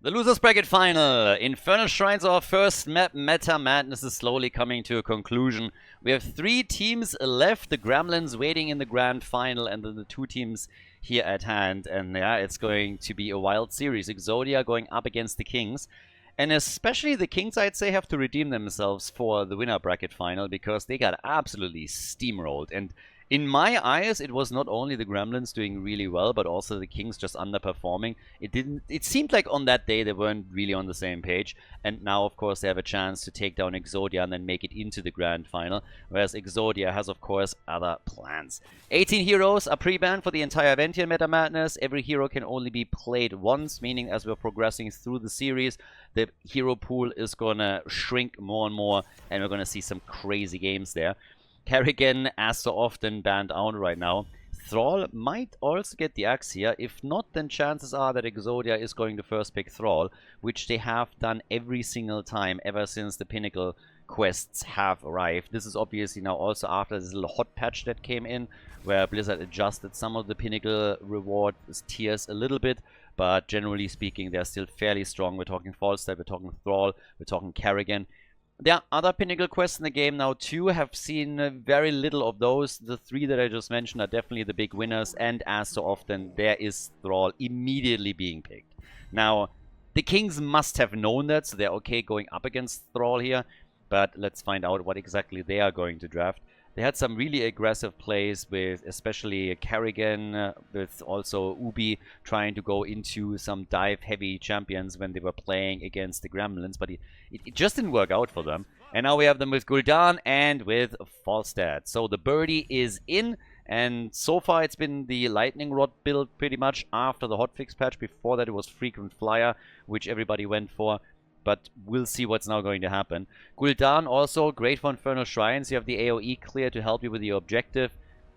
The losers bracket final. Infernal Shrines, our first map. Meta Madness is slowly coming to a conclusion. We have 3 teams left. The Gremlins waiting in the grand final, and then the 2 teams here at hand. And yeah, it's going to be a wild series. Exodia going up against the Kings. And especially the Kings, I'd say, have to redeem themselves for the winner bracket final, because they got absolutely steamrolled. And in my eyes, it was not only the Gremlins doing really well, but also the Kings just underperforming. It seemed like on that day they weren't really on the same page. And now, of course, they have a chance to take down Exodia and then make it into the grand final. Whereas Exodia has, of course, other plans. 18 heroes are pre-banned for the entire event here in Meta Madness. Every hero can only be played once, meaning as we're progressing through the series, the hero pool is gonna shrink more and more, and we're gonna see some crazy games there. Kerrigan, as so often, banned out right now. Thrall might also get the axe here. If not, then chances are that Exodia is going to first pick Thrall, which they have done every single time ever since the Pinnacle quests have arrived. This is obviously now also after this little hot patch that came in, where Blizzard adjusted some of the Pinnacle reward tiers a little bit, but generally speaking, they're still fairly strong. We're talking Falstad, we're talking Thrall, we're talking Kerrigan. There are other Pinnacle quests in the game now too. Have seen very little of those. The 3 that I just mentioned are definitely the big winners, and as so often, there is Thrall immediately being picked. Now, the Kings must have known that, so they're okay going up against Thrall here, but let's find out what exactly they are going to draft. They had some really aggressive plays with especially Kerrigan, with also Ubi trying to go into some dive-heavy champions when they were playing against the Gremlins, but it just didn't work out for them. And now we have them with Gul'dan and with Falstad. So the birdie is in, and so far it's been the Lightning Rod build pretty much after the hotfix patch. Before that it was Frequent Flyer, which everybody went for. But we'll see what's now going to happen. Gul'dan also great for Infernal Shrines. You have the AoE clear to help you with your objective.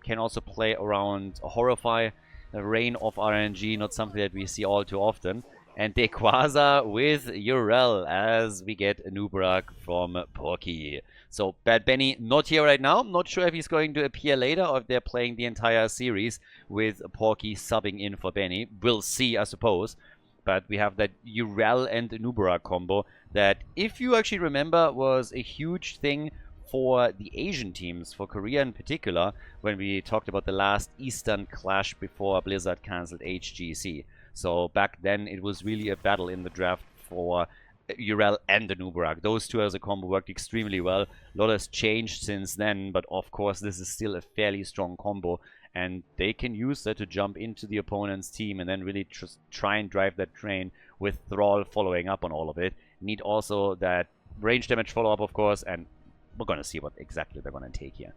Can also play around Horrify, a Rain of RNG, not something that we see all too often. And Dequaza with Urel as we get Nubrak from Porky. So Bad Benny not here right now. Not sure if he's going to appear later or if they're playing the entire series with Porky subbing in for Benny. We'll see, I suppose. But we have that Urel and Nubrak combo that, if you actually remember, was a huge thing for the Asian teams, for Korea in particular, when we talked about the last Eastern clash before Blizzard cancelled HGC. So back then it was really a battle in the draft for Urel and the Nubrak. Those 2 as a combo worked extremely well. A lot has changed since then, but of course this is still a fairly strong combo. And they can use that to jump into the opponent's team and then really try and drive that train with Thrall following up on all of it. Need also that range damage follow-up, of course, and we're going to see what exactly they're going to take here.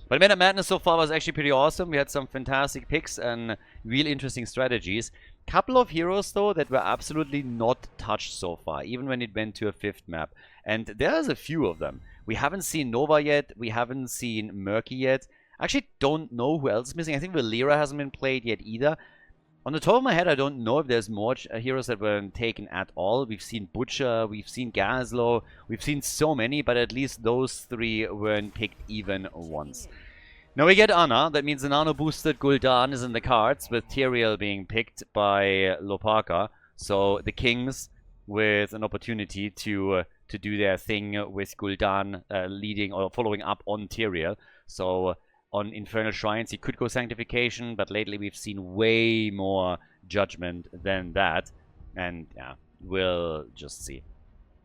But Meta Madness so far was actually pretty awesome. We had some fantastic picks and real interesting strategies. Couple of heroes, though, that were absolutely not touched so far, even when it went to a 5th map. And there's a few of them. We haven't seen Nova yet. We haven't seen Murky yet. I actually don't know who else is missing. I think Valera hasn't been played yet either. On the top of my head, I don't know if there's more heroes that weren't taken at all. We've seen Butcher, we've seen Gazlo, we've seen so many, but at least those 3 weren't picked even once. Now we get Ana. That means the nano-boosted Gul'dan is in the cards, with Tyrael being picked by Lopaka. So the Kings with an opportunity to do their thing with Gul'dan leading or following up on Tyrael. So on Infernal Shrines, he could go Sanctification, but lately we've seen way more Judgment than that. And yeah, we'll just see.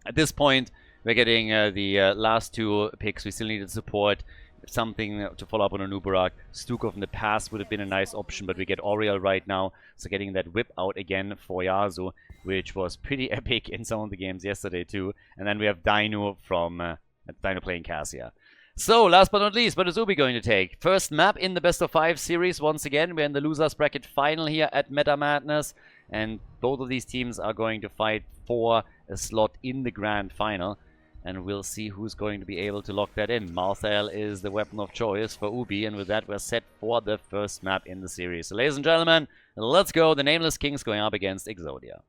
At this point, we're getting the last 2 picks. We still needed support. Something to follow up on Nubrak. Stukov in the past would have been a nice option, but we get Oriel right now. So getting that whip out again for Yasuo, which was pretty epic in some of the games yesterday too. And then we have Dino from Dino playing Cassia. So, last but not least, what is Ubi going to take? First map in the best of 5 series. Once again, we're in the losers bracket final here at Meta Madness. And both of these teams are going to fight for a slot in the grand final. And we'll see who's going to be able to lock that in. Malthael is the weapon of choice for Ubi. And with that, we're set for the first map in the series. So, ladies and gentlemen, let's go. The Nameless Kings going up against Exodia.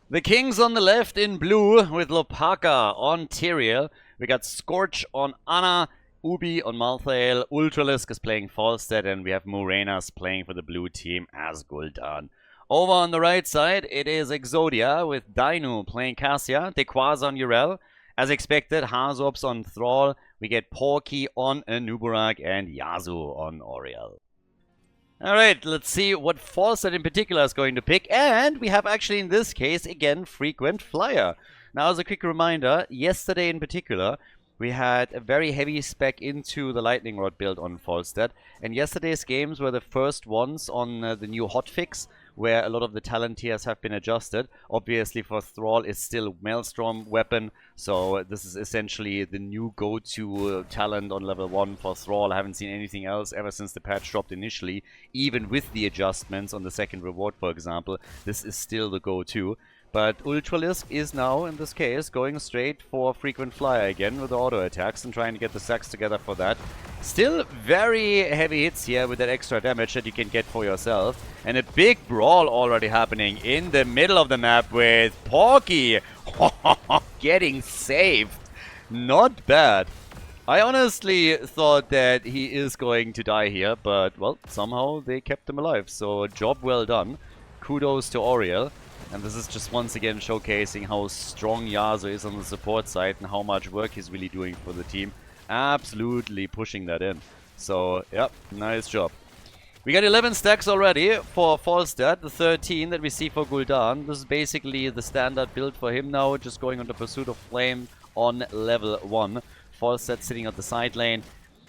The Kings on the left in blue with Lopaka on Tyrael. We got Scorch on Ana, Ubi on Malthael, Ultralisk is playing Falstad, and we have Morenas playing for the blue team as Gul'dan. Over on the right side, it is Exodia with Dainu playing Cassia, Dequaza on Urel. As expected, Hazops on Thrall. We get Porky on Anubarak and Yazu on Oriel. Alright, let's see what Falstad in particular is going to pick. And we have actually in this case, again, Frequent Flyer. Now, as a quick reminder, yesterday in particular, we had a very heavy spec into the Lightning Rod build on Falstad. And yesterday's games were the first ones on the new hotfix, where a lot of the talent tiers have been adjusted. Obviously for Thrall it's still Maelstrom weapon, so this is essentially the new go-to talent on level 1 for Thrall. I haven't seen anything else ever since the patch dropped initially. Even with the adjustments on the second reward, for example, this is still the go-to. But Ultralisk is now, in this case, going straight for Frequent Flyer again with the auto attacks and trying to get the stacks together for that. Still very heavy hits here with that extra damage that you can get for yourself. And a big brawl already happening in the middle of the map with Porky getting saved. Not bad. I honestly thought that he is going to die here, but, well, somehow they kept him alive. So, job well done. Kudos to Oriel. And this is just once again showcasing how strong Yazu is on the support side and how much work he's really doing for the team. Absolutely pushing that in. So, yep, nice job. We got 11 stacks already for Falstad, the 13 that we see for Gul'dan. This is basically the standard build for him now, just going on the Pursuit of Flame on level 1. Falstad sitting at the side lane.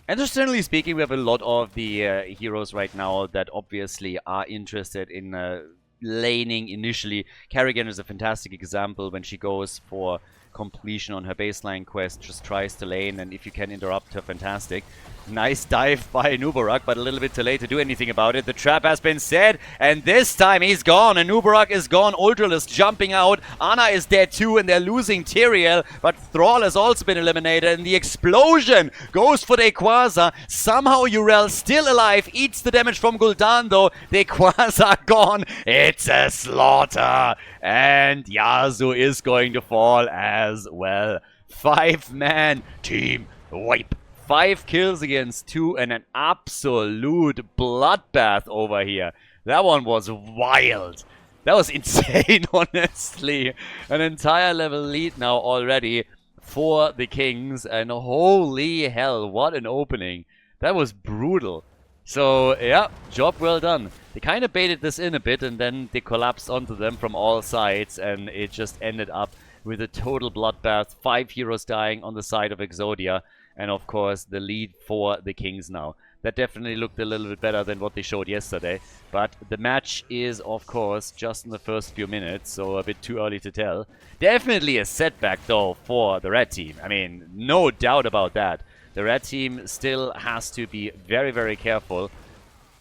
And just generally speaking, we have a lot of the heroes right now that obviously are interested in laning initially. Kerrigan is a fantastic example when she goes for completion on her baseline quest, just tries to lane, and if you can interrupt her, fantastic. Nice dive by Anubarak, but a little bit too late to do anything about it. The trap has been set, and this time he's gone. Anubarak is gone. Ultralisk jumping out. Ana is dead too, and they're losing Tyrael, but Thrall has also been eliminated, and the explosion goes for Dequaza. Somehow Urel still alive, eats the damage from Gul'dan though. Dequaza gone. It's a slaughter, and Yazu is going to fall as well. 5-man team wipe. 5 kills against 2 and an absolute bloodbath over here. That one was wild. That was insane, honestly. An entire level lead now already for the Kings. And holy hell, what an opening. That was brutal. So, yeah, job well done. They kind of baited this in a bit and then they collapsed onto them from all sides. And it just ended up with a total bloodbath. 5 heroes dying on the side of Exodia. And of course, the lead for the Kings now. That definitely looked a little bit better than what they showed yesterday. But the match is, of course, just in the first few minutes, so a bit too early to tell. Definitely a setback, though, for the red team. I mean, no doubt about that. The red team still has to be very, very careful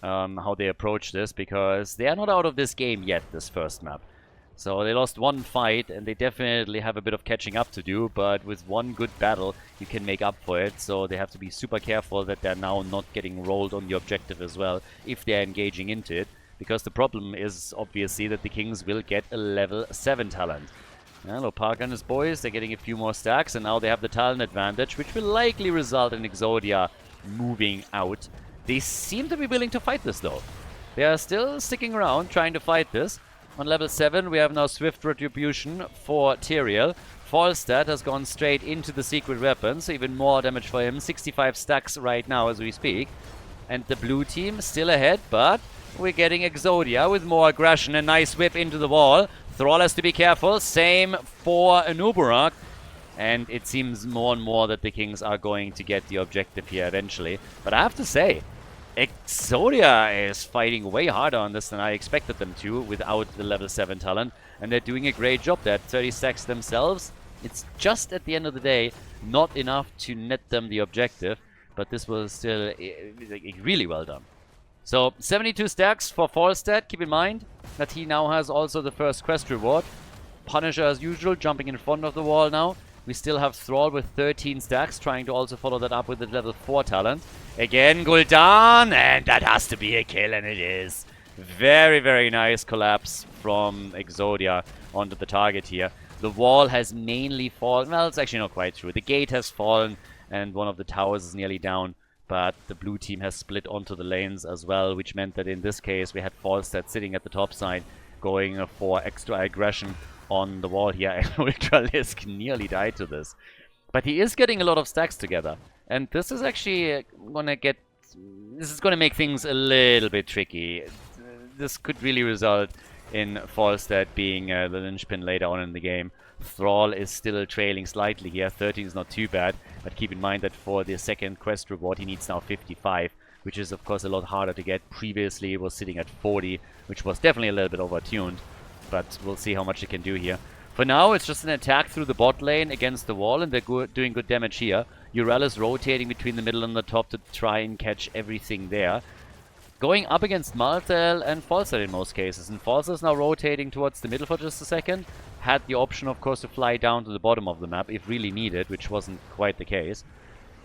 how they approach this, because they are not out of this game yet, this first map. So they lost one fight, and they definitely have a bit of catching up to do, but with one good battle, you can make up for it. So they have to be super careful that they're now not getting rolled on the objective as well, if they're engaging into it. Because the problem is, obviously, that the Kings will get a level 7 talent. Lopark and his boys, they're getting a few more stacks, and now they have the talent advantage, which will likely result in Exodia moving out. They seem to be willing to fight this, though. They are still sticking around, trying to fight this. On level 7, we have now Swift Retribution for Tyrael. Falstad has gone straight into the secret weapon, so even more damage for him. 65 stacks right now as we speak. And the blue team still ahead, but we're getting Exodia with more aggression. A nice whip into the wall. Thrall has to be careful. Same for Anubarak. And it seems more and more that the Kings are going to get the objective here eventually. But I have to say, Exodia is fighting way harder on this than I expected them to without the level 7 talent. And they're doing a great job there. 30 stacks themselves. It's just at the end of the day not enough to net them the objective. But this was still really well done. So 72 stacks for Falstad. Keep in mind that he now has also the first quest reward. Punisher as usual jumping in front of the wall now. We still have Thrall with 13 stacks, trying to also follow that up with the level 4 talent. Again, Gul'dan, and that has to be a kill, and it is. Very, very nice collapse from Exodia onto the target here. The wall has mainly fallen. Well, it's actually not quite true. The gate has fallen, and one of the towers is nearly down. But the blue team has split onto the lanes as well, which meant that in this case we had Falstad sitting at the top side going for extra aggression on the wall here. And Ultralisk nearly died to this. But he is getting a lot of stacks together. And this is actually gonna get... This is gonna make things a little bit tricky. This could really result in Falstad being the linchpin later on in the game. Thrall is still trailing slightly here. 13 is not too bad. But keep in mind that for the second quest reward, he needs now 55. Which is, of course, a lot harder to get. Previously, it was sitting at 40. Which was definitely a little bit overtuned. But we'll see how much it can do here. For now, it's just an attack through the bot lane against the wall, and they're doing good damage here. Urel is rotating between the middle and the top to try and catch everything there. Going up against Malthael and Falstad in most cases. And Falstad is now rotating towards the middle for just a second. Had the option, of course, to fly down to the bottom of the map if really needed, which wasn't quite the case.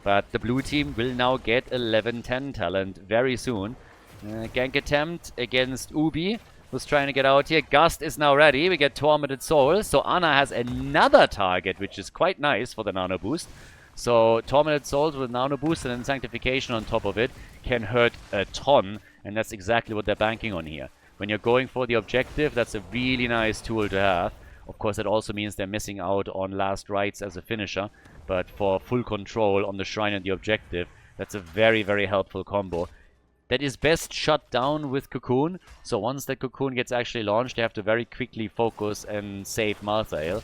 But the blue team will now get 11-10 talent very soon. Gank attempt against Ubi. Who's trying to get out here. Gust is now ready. We get Tormented Soul. So Ana has another target, which is quite nice for the nano boost. So Tormented Souls with nano boost and then Sanctification on top of it can hurt a ton. And that's exactly what they're banking on here. When you're going for the objective, that's a really nice tool to have. Of course, that also means they're missing out on Last Rites as a finisher. But for full control on the Shrine and the objective, that's a very, very helpful combo. That is best shut down with Cocoon. So once that Cocoon gets actually launched, they have to very quickly focus and save Malthael.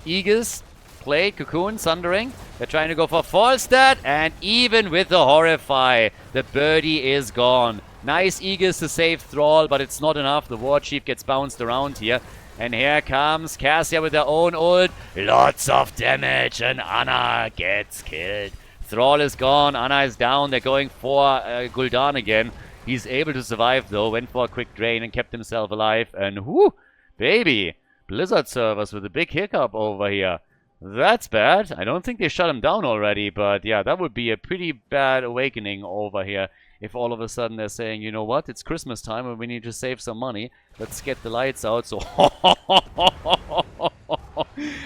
Aegis, play, Cocoon, Sundering. They're trying to go for Falstad. And even with the Horrify, the birdie is gone. Nice Aegis to save Thrall, but it's not enough. The War Chief gets bounced around here. And here comes Cassia with their own ult. Lots of damage, and Ana gets killed. Thrall is gone, Ana is down, they're going for Gul'dan again. He's able to survive though, went for a quick drain and kept himself alive. And whoo, baby, Blizzard servers with a big hiccup over here. That's bad. I don't think they shut him down already, but yeah, that would be a pretty bad awakening over here. If all of a sudden they're saying, you know what, it's Christmas time and we need to save some money. Let's get the lights out. So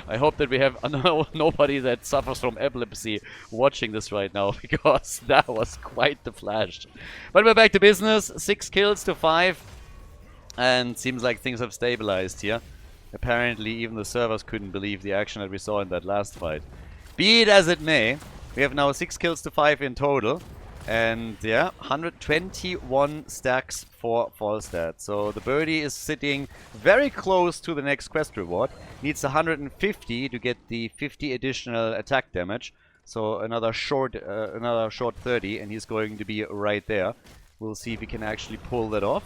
I hope that we have nobody that suffers from epilepsy watching this right now, because that was quite the flash. But we're back to business. 6 kills to 5. And seems like things have stabilized here. Apparently even the servers couldn't believe the action that we saw in that last fight. Be it as it may, we have now 6 kills to 5 in total. And yeah, 121 stacks for Falstad. So the birdie is sitting very close to the next quest reward. Needs 150 to get the 50 additional attack damage. So another short 30, and he's going to be right there. We'll see if he can actually pull that off.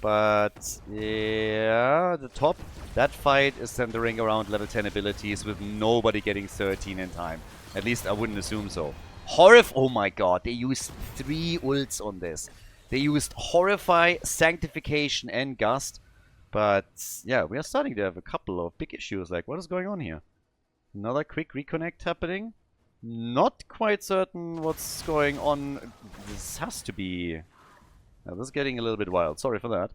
But yeah, the top, that fight is centering around level 10 abilities with nobody getting 13 in time. At least I wouldn't assume so. Oh my god, they used 3 ults on this. They used Horrify, Sanctification, and Gust. But yeah, we are starting to have a couple of big issues. Like, what is going on here? Another quick reconnect happening? Not quite certain what's going on. This has to be... Now, this is getting a little bit wild. Sorry for that.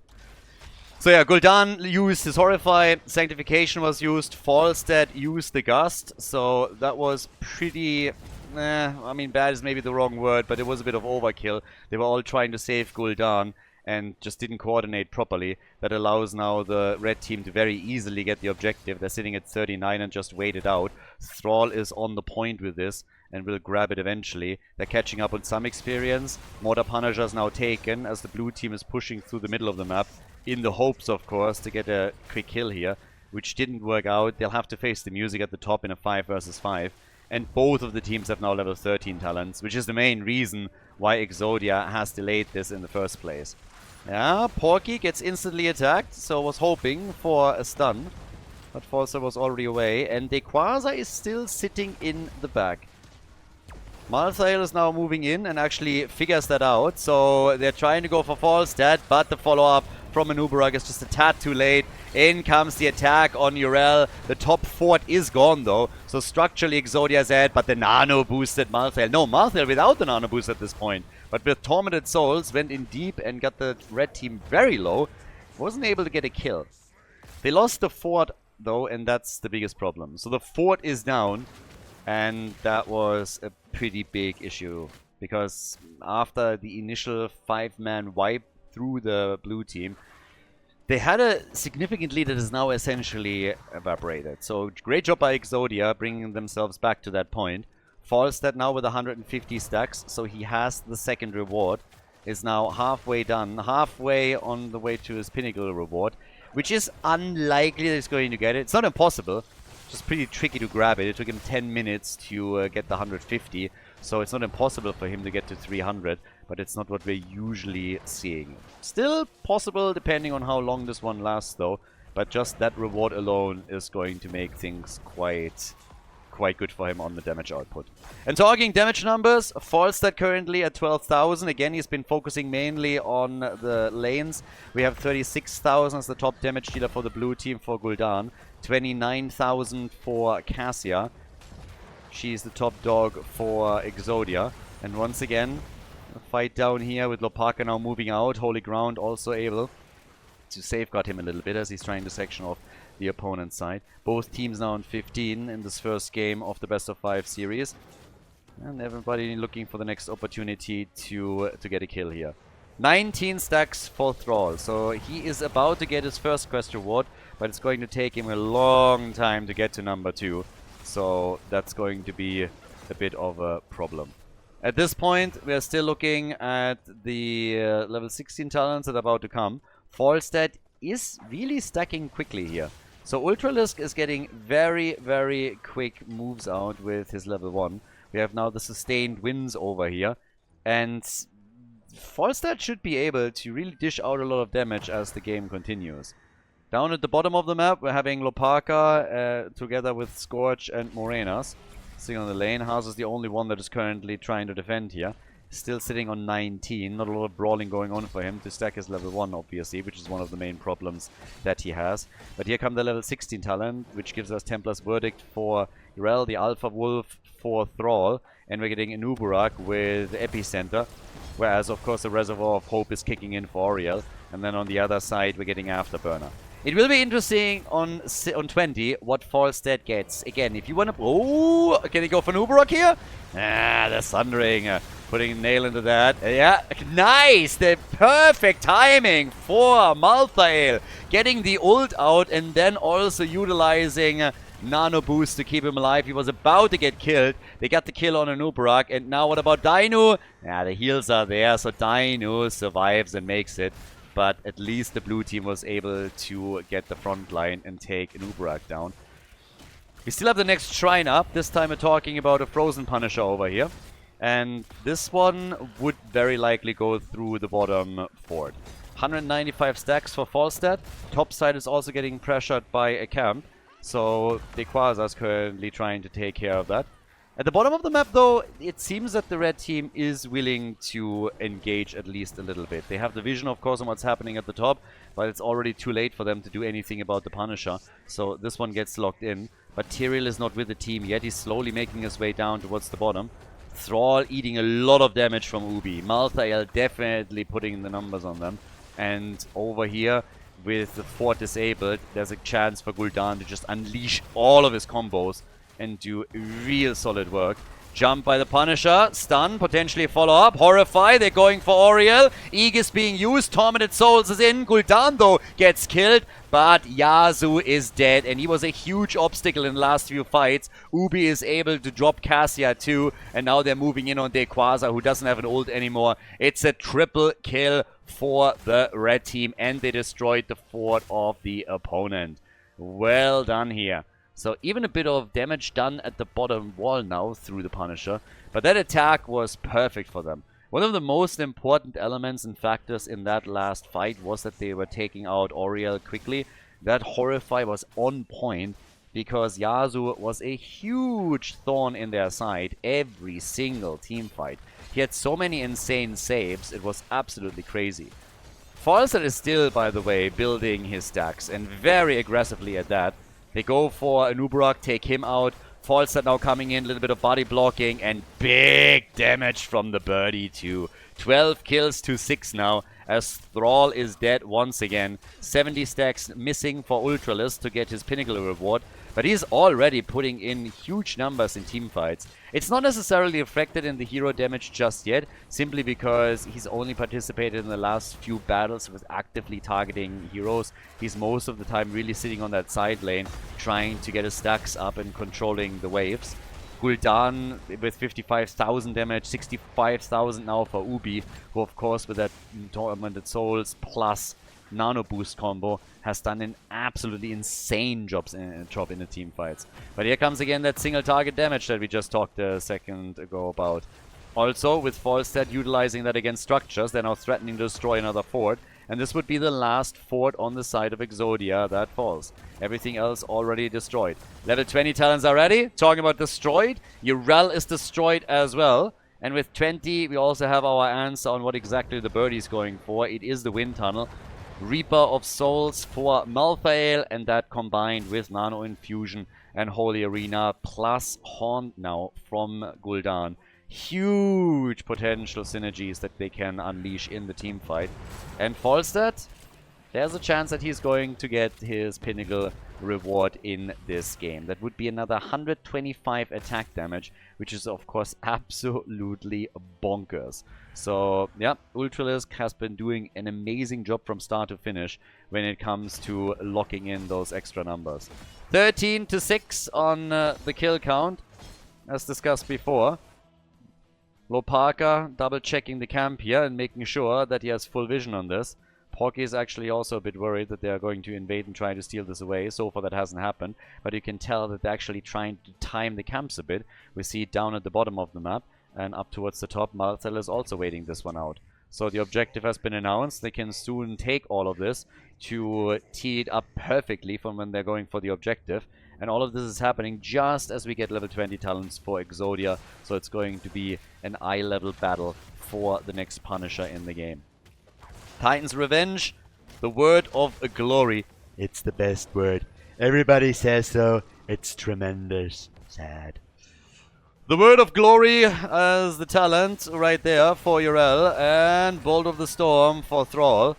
So yeah, Gul'dan used his Horrify, Sanctification was used, Falstad used the Gust. So that was pretty... I mean, bad is maybe the wrong word, but it was a bit of overkill. They were all trying to save Gul'dan and just didn't coordinate properly. That allows now the red team to very easily get the objective. They're sitting at 39 and just wait it out. Thrall is on the point with this and will grab it eventually. They're catching up on some experience. Mortar Punisher is now taken as the blue team is pushing through the middle of the map in the hopes, of course, to get a quick kill here, which didn't work out. They'll have to face the music at the top in a 5 versus 5. And both of the teams have now level 13 talents, which is the main reason why Exodia has delayed this in the first place. Yeah, Porky gets instantly attacked, so was hoping for a stun. But Falstad was already away, and Dequaza is still sitting in the back. Malthael is now moving in and actually figures that out, so they're trying to go for Falstad, but the follow-up from Anubarak is just a tad too late. In comes the attack on Urel. The top fort is gone though, so structurally Exodia's dead, but the nano boosted Malthael. No, Malthael without the nano boost at this point. But with Tormented Souls, went in deep and got the red team very low. Wasn't able to get a kill. They lost the fort though, and that's the biggest problem. So the fort is down, and that was a pretty big issue. Because after the initial 5-man wipe through the blue team, They had a significant lead that is now essentially evaporated. So great job by Exodia bringing themselves back to that point. Falstead now with 150 stacks, so he has the second reward. Is now halfway done, halfway on the way to his pinnacle reward, which is unlikely that he's going to get it. It's not impossible, just pretty tricky to grab it. It took him 10 minutes to get the 150, so it's not impossible for him to get to 300, but it's not what we're usually seeing. Still possible depending on how long this one lasts though, but just that reward alone is going to make things quite good for him on the damage output. And talking damage numbers, Falstead currently at 12,000. Again, he's been focusing mainly on the lanes. We have 36,000 as the top damage dealer for the blue team for Gul'dan. 29,000 for Cassia. She's the top dog for Exodia. And once again, a fight down here with Lopaka now moving out. Holy Ground also able to safeguard him a little bit as he's trying to section off the opponent's side. Both teams now on 15 in this first game of the best of 5 series. And everybody looking for the next opportunity to get a kill here. 19 stacks for Thrall. So he is about to get his first quest reward, but it's going to take him a long time to get to number 2. So that's going to be a bit of a problem. At this point, we are still looking at the level 16 talents that are about to come. Falstead is really stacking quickly here. So Ultralisk is getting very, very quick moves out with his level 1. We have now the sustained wins over here. And Falstead should be able to really dish out a lot of damage as the game continues. Down at the bottom of the map, we're having Lopaka together with Scorch and Morenas sitting on the lane. Haas is the only one that is currently trying to defend here. Still sitting on 19. Not a lot of brawling going on for him to stack his level 1, obviously, which is one of the main problems that he has. But here come the level 16 talent, which gives us Templar's Verdict for Irel, the Alpha Wolf for Thrall, and we're getting Anuburak with Epicenter, whereas, of course, the Reservoir of Hope is kicking in for Oriel, and then on the other side, we're getting Afterburner. It will be interesting on 20 what Falstead gets. Again, if you want to... Oh, can he go for Anuburak here? Ah, the Sundering. Putting a nail into that. Yeah, nice! The perfect timing for Malthael. Getting the ult out and then also utilizing Nano Boost to keep him alive. He was about to get killed. They got the kill on Anuburak. And now what about Dainu? Yeah, the heals are there, so Dainu survives and makes it. But at least the blue team was able to get the front line and take Anuburak down. We still have the next shrine up. This time we're talking about a Frozen Punisher over here. And this one would very likely go through the bottom fort. 195 stacks for Falstead. Top side is also getting pressured by a camp. So Dequaza is currently trying to take care of that. At the bottom of the map, though, it seems that the red team is willing to engage at least a little bit. They have the vision, of course, on what's happening at the top, but it's already too late for them to do anything about the Punisher. So this one gets locked in. But Tyrael is not with the team yet. He's slowly making his way down towards the bottom. Thrall eating a lot of damage from Ubi. Malthael definitely putting the numbers on them. And over here, with the fort disabled, there's a chance for Gul'dan to just unleash all of his combos and do real solid work. Jump by the Punisher, stun, potentially follow up, Horrify, they're going for Oriel, Aegis being used, Tormented Souls is in, Gul'dan though gets killed, but Yasu is dead, and he was a huge obstacle in the last few fights. Ubi is able to drop Cassia too, and now they're moving in on Dequaza, who doesn't have an ult anymore. It's a triple kill for the red team, and they destroyed the fort of the opponent. Well done here. So even a bit of damage done at the bottom wall now through the Punisher. But that attack was perfect for them. One of the most important elements and factors in that last fight was that they were taking out Oriel quickly. That Horrify was on point because Yasu was a huge thorn in their side every single team fight. He had so many insane saves, it was absolutely crazy. Falstead is still, by the way, building his stacks, and very aggressively at that. They go for Anuburak, take him out. Falstead now coming in, a little bit of body blocking, and big damage from the birdie too. 12 kills to 6 now, as Thrall is dead once again. 70 stacks missing for Ultralist to get his pinnacle reward, but he's already putting in huge numbers in team fights. It's not necessarily reflected in the hero damage just yet, simply because he's only participated in the last few battles with actively targeting heroes. He's most of the time really sitting on that side lane, trying to get his stacks up and controlling the waves. Gul'dan with 55,000 damage, 65,000 now for Ubi, who of course with that Tormented Souls plus Nano Boost combo has done an absolutely insane job in the team fights. But here comes again that single target damage that we just talked a second ago about. Also, with Falstad utilizing that against structures, they're now threatening to destroy another fort. And this would be the last fort on the side of Exodia that falls. Everything else already destroyed. Level 20 talents are ready. Talking about destroyed, Urel is destroyed as well. And with 20, we also have our answer on what exactly the birdie is going for. It is the Wind Tunnel. Reaper of Souls for Malthael, and that combined with Nano Infusion and Holy Arena, plus Haunt now from Gul'dan. Huge potential synergies that they can unleash in the team fight. And Falstad, there's a chance that he's going to get his pinnacle reward in this game. That would be another 125 attack damage, which is of course absolutely bonkers. So yeah, Ultralisk has been doing an amazing job from start to finish when it comes to locking in those extra numbers. 13 to 6 on the kill count, as discussed before. Lopaka double checking the camp here and making sure that he has full vision on this. Porky is actually also a bit worried that they are going to invade and try to steal this away. So far that hasn't happened, but you can tell that they're actually trying to time the camps a bit. We see it down at the bottom of the map and up towards the top. Malthael is also waiting this one out. So the objective has been announced. They can soon take all of this to tee it up perfectly from when they're going for the objective. And all of this is happening just as we get level 20 talents for Exodia. So it's going to be an eye-level battle for the next Punisher in the game. Titan's Revenge, the word of glory. It's the best word. Everybody says so. It's tremendous. Sad. The word of glory as the talent right there for Urel, and Bolt of the Storm for Thrall.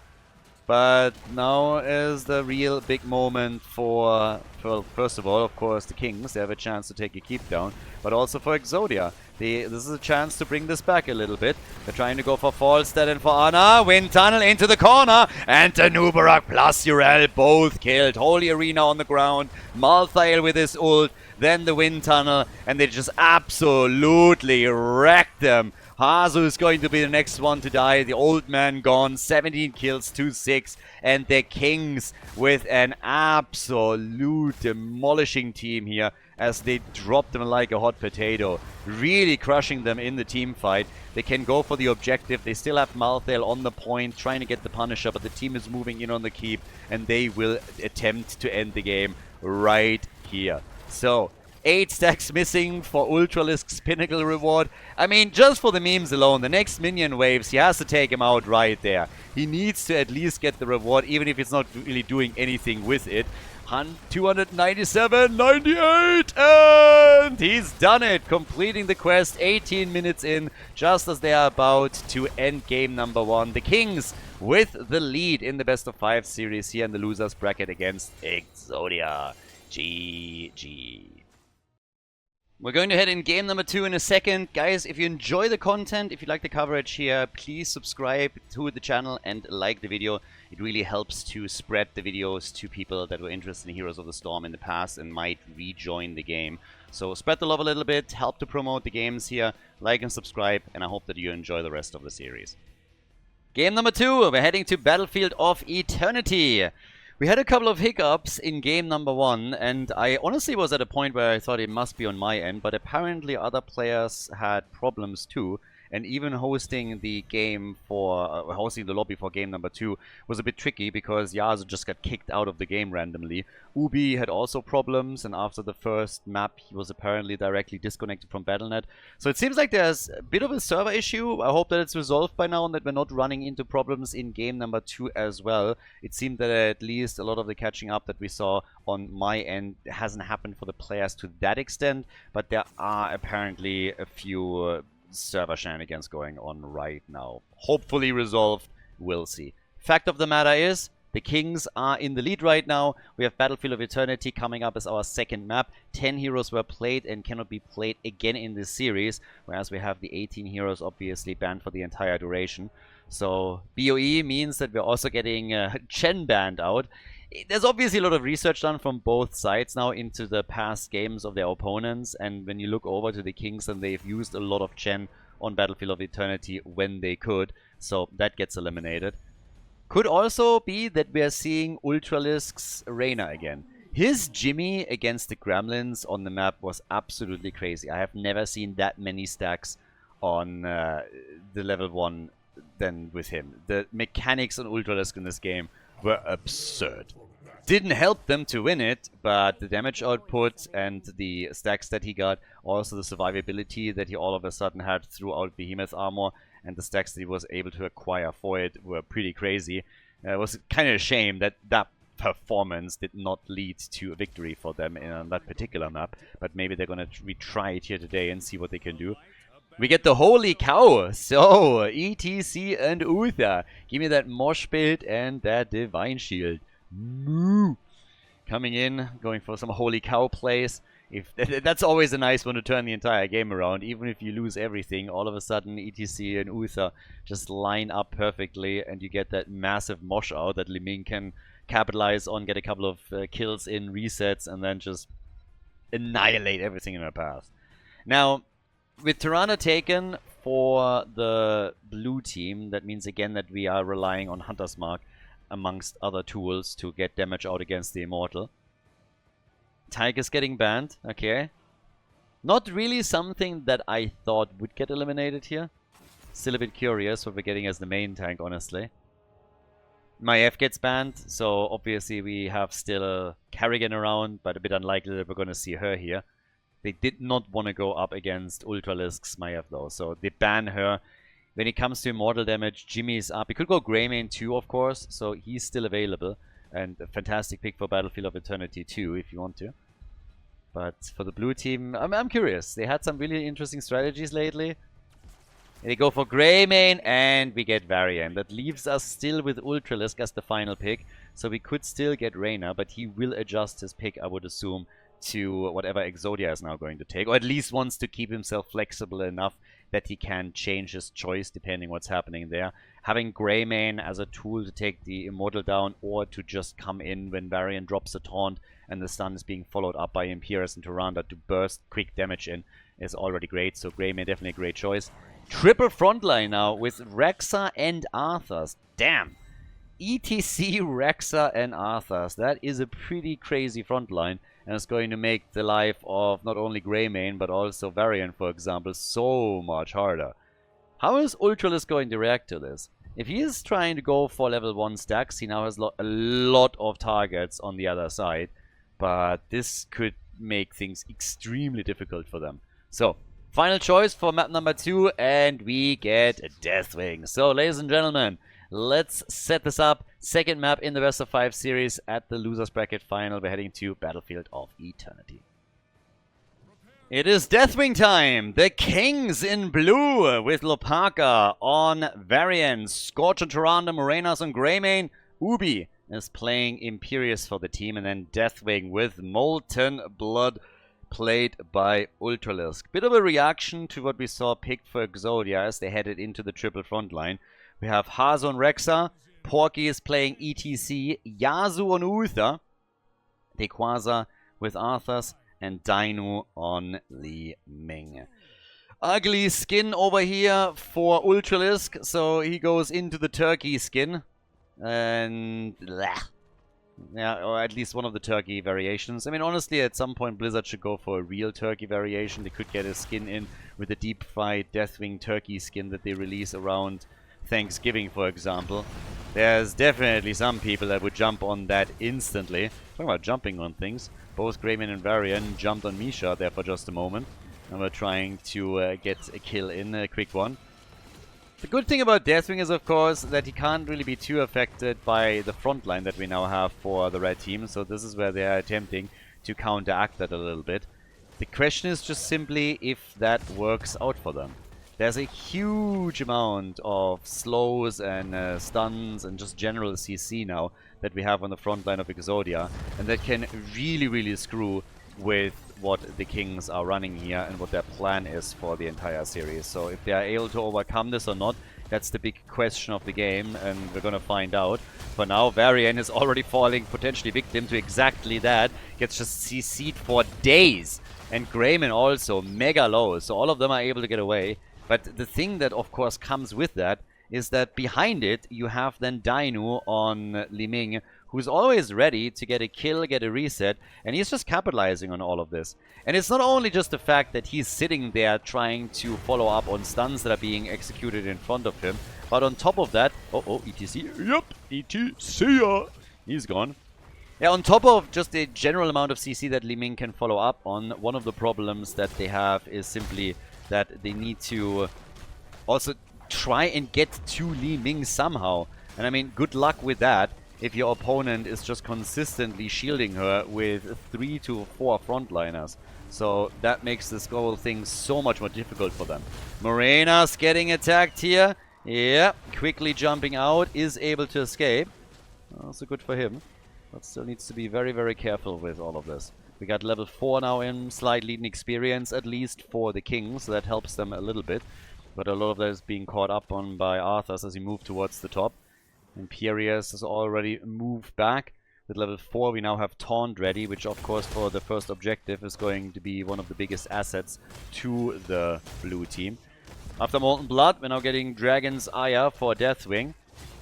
But now is the real big moment for, well, first of all, of course, the Kings. They have a chance to take a keep down, but also for Exodia. This is a chance to bring this back a little bit. They're trying to go for Falstad and for Anna. Wind Tunnel into the corner, and Tanubarak plus Urel both killed. Holy Arena on the ground, Malthael with his ult, then the Wind Tunnel, and they just absolutely wrecked them. Hazu is going to be the next one to die. The old man gone. 17 kills to 6. And the Kings with an absolute demolishing team here as they drop them like a hot potato. Really crushing them in the team fight. They can go for the objective. They still have Malthael on the point trying to get the Punisher, but the team is moving in on the keep and they will attempt to end the game right here. So 8 stacks missing for Ultralisk's pinnacle reward. I mean, just for the memes alone, the next minion waves, he has to take him out right there. He needs to at least get the reward, even if it's not really doing anything with it. 297.98, and he's done it, completing the quest 18 minutes in, just as they are about to end game number 1. The Kings with the lead in the best of 5 series here in the losers bracket against Exodia. GG. We're going to head in game number 2 in a second. Guys, if you enjoy the content, if you like the coverage here, please subscribe to the channel and like the video. It really helps to spread the videos to people that were interested in Heroes of the Storm in the past and might rejoin the game. So spread the love a little bit, help to promote the games here, like and subscribe, and I hope that you enjoy the rest of the series. Game number 2, we're heading to Battlefield of Eternity. We had a couple of hiccups in game number 1, and I honestly was at a point where I thought it must be on my end, but apparently other players had problems too. And even hosting the game for, hosting the lobby for game number 2 was a bit tricky because Yasuo just got kicked out of the game randomly. Ubi had also problems, and after the first map, he was apparently directly disconnected from Battle.net. So it seems like there's a bit of a server issue. I hope that it's resolved by now and that we're not running into problems in game number 2 as well. It seemed that at least a lot of the catching up that we saw on my end hasn't happened for the players to that extent, but there are apparently a few server shenanigans going on right now. Hopefully resolved, we'll see. Fact of the matter is, the Kings are in the lead right now. We have Battlefield of Eternity coming up as our second map. 10 heroes were played and cannot be played again in this series, whereas we have the 18 heroes obviously banned for the entire duration. So BOE means that we're also getting Chen banned out. There's obviously a lot of research done from both sides now into the past games of their opponents, and when you look over to the Kings, then they've used a lot of Chen on Battlefield of Eternity when they could, so that gets eliminated. Could also be that we are seeing Ultralisk's Reyna again. His Jimmy against the Gremlins on the map was absolutely crazy. I have never seen that many stacks on the level 1 than with him. The mechanics on Ultralisk in this game were absurd. Didn't help them to win it, but the damage output and the stacks that he got, also the survivability that he all of a sudden had throughout Behemoth armor, and the stacks that he was able to acquire for it were pretty crazy. It was kind of a shame that that performance did not lead to a victory for them on that particular map, but maybe they're going to retry it here today and see what they can do. We get the holy cow. So, ETC and Uther. Give me that mosh pit and that divine shield. Moo. Coming in, going for some holy cow plays. That's always a nice one to turn the entire game around. Even if you lose everything, all of a sudden ETC and Uther just line up perfectly and you get that massive mosh out that Liming can capitalize on, get a couple of kills in, resets, and then just annihilate everything in her path. Now, with Tirana taken for the blue team, that means again that we are relying on Hunter's Mark amongst other tools to get damage out against the Immortal. Tiger's getting banned, okay. Not really something that I thought would get eliminated here. Still a bit curious what we're getting as the main tank, honestly. Maiev gets banned, so obviously we have still a Kerrigan around, but a bit unlikely that we're going to see her here. They did not want to go up against Ultralisk's Maiev though, so they ban her. When it comes to immortal damage, Jimmy is up. He could go Greymane too, of course, so he's still available. And a fantastic pick for Battlefield of Eternity too, if you want to. But for the blue team, I'm curious. They had some really interesting strategies lately. They go for Greymane, and we get Varian. That leaves us still with Ultralisk as the final pick. So we could still get Reyna, but he will adjust his pick, I would assume, to whatever Exodia is now going to take. Or at least wants to keep himself flexible enough that he can change his choice depending what's happening there. Having Greymane as a tool to take the Immortal down, or to just come in when Varian drops a taunt and the stun is being followed up by Imperius and Tyrande to burst quick damage in, is already great. So Greymane definitely a great choice. Triple frontline now with Rexa and Arthas. Damn! ETC, Rexa and Arthas. That is a pretty crazy frontline. And it's going to make the life of not only Greymane, but also Varian, for example, so much harder. How is Ultralisk going to react to this? If he is trying to go for level 1 stacks, he now has a lot of targets on the other side. But this could make things extremely difficult for them. So, final choice for map number 2, and we get Deathwing. So, ladies and gentlemen, let's set this up. Second map in the best of 5 series at the losers bracket final. We're heading to Battlefield of Eternity. It is Deathwing time! The Kings in blue with Lopaka on Varian, Scorch and Tyrande, Morenas on Greymane. Ubi is playing Imperius for the team, and then Deathwing with Molten Blood played by Ultralisk. Bit of a reaction to what we saw picked for Exodia as they headed into the triple front line. We have Hazo on Rexa, Porky is playing ETC, Yasu on Uther, Dequaza with Arthas, and Dino on Li Ming. Ugly skin over here for Ultralisk, so he goes into the turkey skin. And yeah, or at least one of the turkey variations. I mean, honestly, at some point Blizzard should go for a real turkey variation. They could get a skin in with the deep fried Deathwing turkey skin that they release around Thanksgiving, for example. There's definitely some people that would jump on that instantly. Talking about jumping on things, both Greymane and Varian jumped on Misha there for just a moment, and we're trying to get a kill in, a quick one. The good thing about Deathwing is, of course, that he can't really be too affected by the front line that we now have for the red team, so this is where they are attempting to counteract that a little bit. The question is just simply if that works out for them. there's a huge amount of slows and stuns and just general CC now that we have on the front line of Exodia, and that can really, really screw with what the Kings are running here and what their plan is for the entire series. So if they are able to overcome this or not, that's the big question of the game, and we're gonna find out. For now, Varian is already falling potentially victim to exactly that. Gets just CC'd for days. And Greyman also mega low, so all of them are able to get away. But the thing that of course comes with that is that behind it you have then Dainu on Li Ming, who's always ready to get a kill, get a reset, and he's just capitalizing on all of this. And it's not only just the fact that he's sitting there trying to follow up on stuns that are being executed in front of him, but on top of that... Oh, ETC. Yep, ETC. He's gone. Yeah, on top of just the general amount of CC that Li Ming can follow up on, one of the problems that they have is simply that they need to also try and get to Li Ming somehow. And I mean, good luck with that if your opponent is just consistently shielding her with 3 to 4 frontliners. So that makes this whole thing so much more difficult for them. Morena's getting attacked here. Yeah, quickly jumping out, is able to escape. Also good for him. But still needs to be very, very careful with all of this. We got level 4 now in, slight leading experience, at least for the Kings, so that helps them a little bit. But a lot of that is being caught up on by Arthas as he moved towards the top. Imperius has already moved back. With level 4 we now have Taunt ready, which of course for the first objective is going to be one of the biggest assets to the blue team. After Molten Blood, we're now getting Dragon's Ire for Deathwing.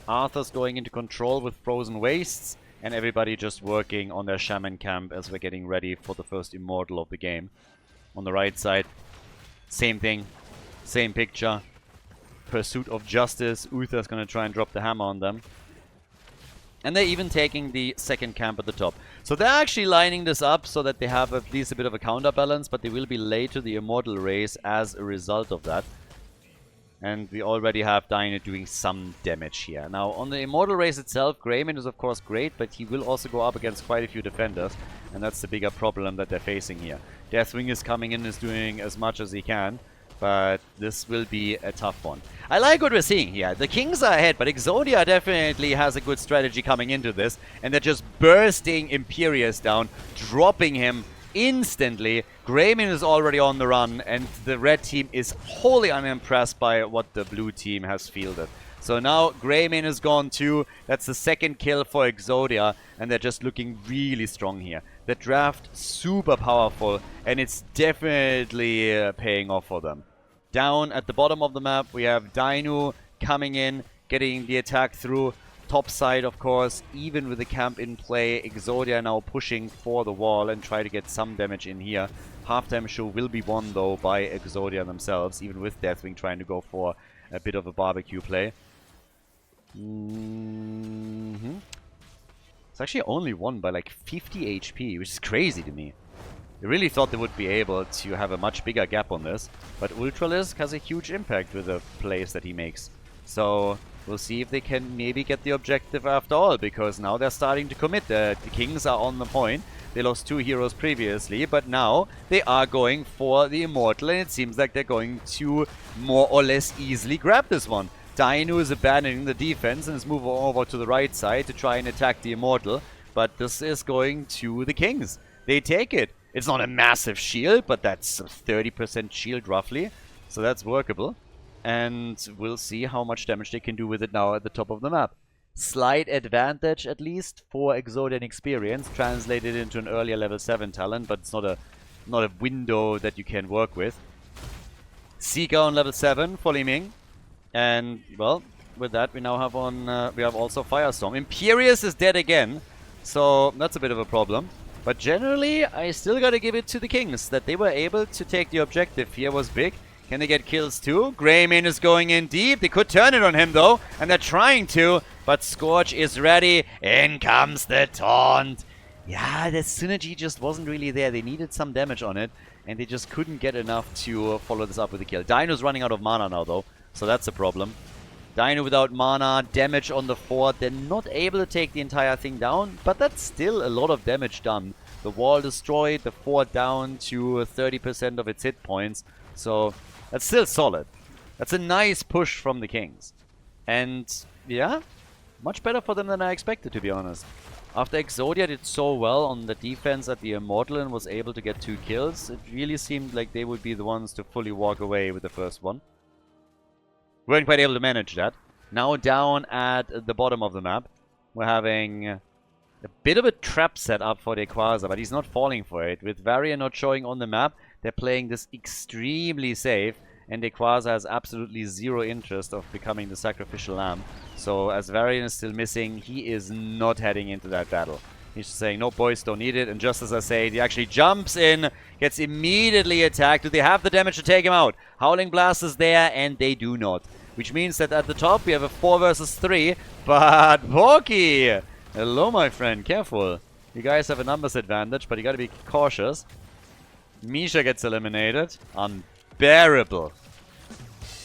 Arthur's going into control with Frozen Wastes. And everybody just working on their Shaman camp as we're getting ready for the first Immortal of the game. On the right side, same thing, same picture. Pursuit of Justice. Uther's gonna try and drop the hammer on them. And they're even taking the second camp at the top. So they're actually lining this up so that they have at least a bit of a counterbalance, but they will be late to the Immortal race as a result of that. And we already have Dino doing some damage here. Now, on the Immortal race itself, Greyman is of course great, but he will also go up against quite a few defenders. And that's the bigger problem that they're facing here. Deathwing is coming in, is doing as much as he can. But this will be a tough one. I like what we're seeing here. The Kings are ahead, but Exodia definitely has a good strategy coming into this. And they're just bursting Imperius down, dropping him instantly. Greyman is already on the run, and the red team is wholly unimpressed by what the blue team has fielded. So now Greyman is gone too. That's the second kill for Exodia, and they're just looking really strong here. The draft super powerful, and it's definitely paying off for them. Down at the bottom of the map, we have Dainu coming in, getting the attack through. Top side, of course, even with the camp in play, Exodia now pushing for the wall and try to get some damage in here. Halftime show will be won, though, by Exodia themselves, even with Deathwing trying to go for a bit of a barbecue play. It's actually only won by like 50 HP, which is crazy to me. I really thought they would be able to have a much bigger gap on this, but Ultralisk has a huge impact with the plays that he makes. So we'll see if they can maybe get the objective after all, because now they're starting to commit. The Kings are on the point. They lost 2 heroes previously, but now they are going for the Immortal, and it seems like they're going to more or less easily grab this one. Dainu is abandoning the defense and is moving over to the right side to try and attack the Immortal, but this is going to the Kings. They take it. It's not a massive shield, but that's a 30% shield roughly, so that's workable. And we'll see how much damage they can do with it now at the top of the map. Slight advantage, at least, for Exodian experience, translated into an earlier level 7 talent, but it's not a window that you can work with. Seeker on level 7 for Li Ming. And, well, with that we now have we have also Firestorm. Imperius is dead again, so that's a bit of a problem. But generally, I still gotta give it to the Kings. That they were able to take the objective here was big. Can they get kills too? Greyman is going in deep. They could turn it on him though, and they're trying to. But Scorch is ready. In comes the taunt. Yeah, the synergy just wasn't really there. They needed some damage on it, and they just couldn't get enough to follow this up with a kill. Dino's running out of mana now though, so that's a problem. Dino without mana, damage on the fort. They're not able to take the entire thing down, but that's still a lot of damage done. The wall destroyed, the fort down to 30% of its hit points. So that's still solid. That's a nice push from the Kings. And yeah, much better for them than I expected, to be honest. After Exodia did so well on the defense at the Immortal and was able to get 2 kills, it really seemed like they would be the ones to fully walk away with the first one. Weren't quite able to manage that. Now down at the bottom of the map, we're having a bit of a trap set up for Dequaza, but he's not falling for it. With Varian not showing on the map, they're playing this extremely safe, and Dequaza has absolutely zero interest of becoming the sacrificial lamb. So as Varian is still missing, he is not heading into that battle. He's just saying, no boys, don't need it. And just as I say, he actually jumps in, gets immediately attacked. Do they have the damage to take him out? Howling Blast is there, and they do not. Which means that at the top we have a 4 versus 3. But Murky! Hello, my friend. Careful. You guys have a numbers advantage, but you gotta be cautious. Misha gets eliminated. Unbearable.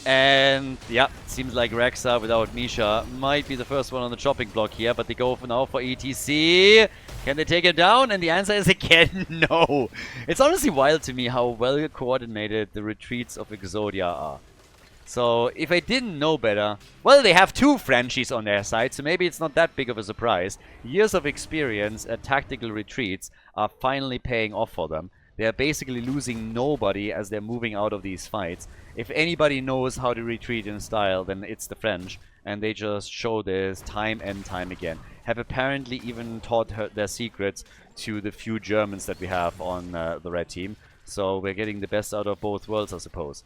And yeah, seems like Rexa without Misha might be the first one on the chopping block here, but they go for now for ETC. Can they take him down? And the answer is again, no. It's honestly wild to me how well coordinated the retreats of Exodia are. So if I didn't know better, well, they have 2 Frenchies on their side, so maybe it's not that big of a surprise. Years of experience at tactical retreats are finally paying off for them. They are basically losing nobody as they're moving out of these fights. If anybody knows how to retreat in style, then it's the French. And they just show this time and time again. Have apparently even taught their secrets to the few Germans that we have on the red team. So we're getting the best out of both worlds, I suppose.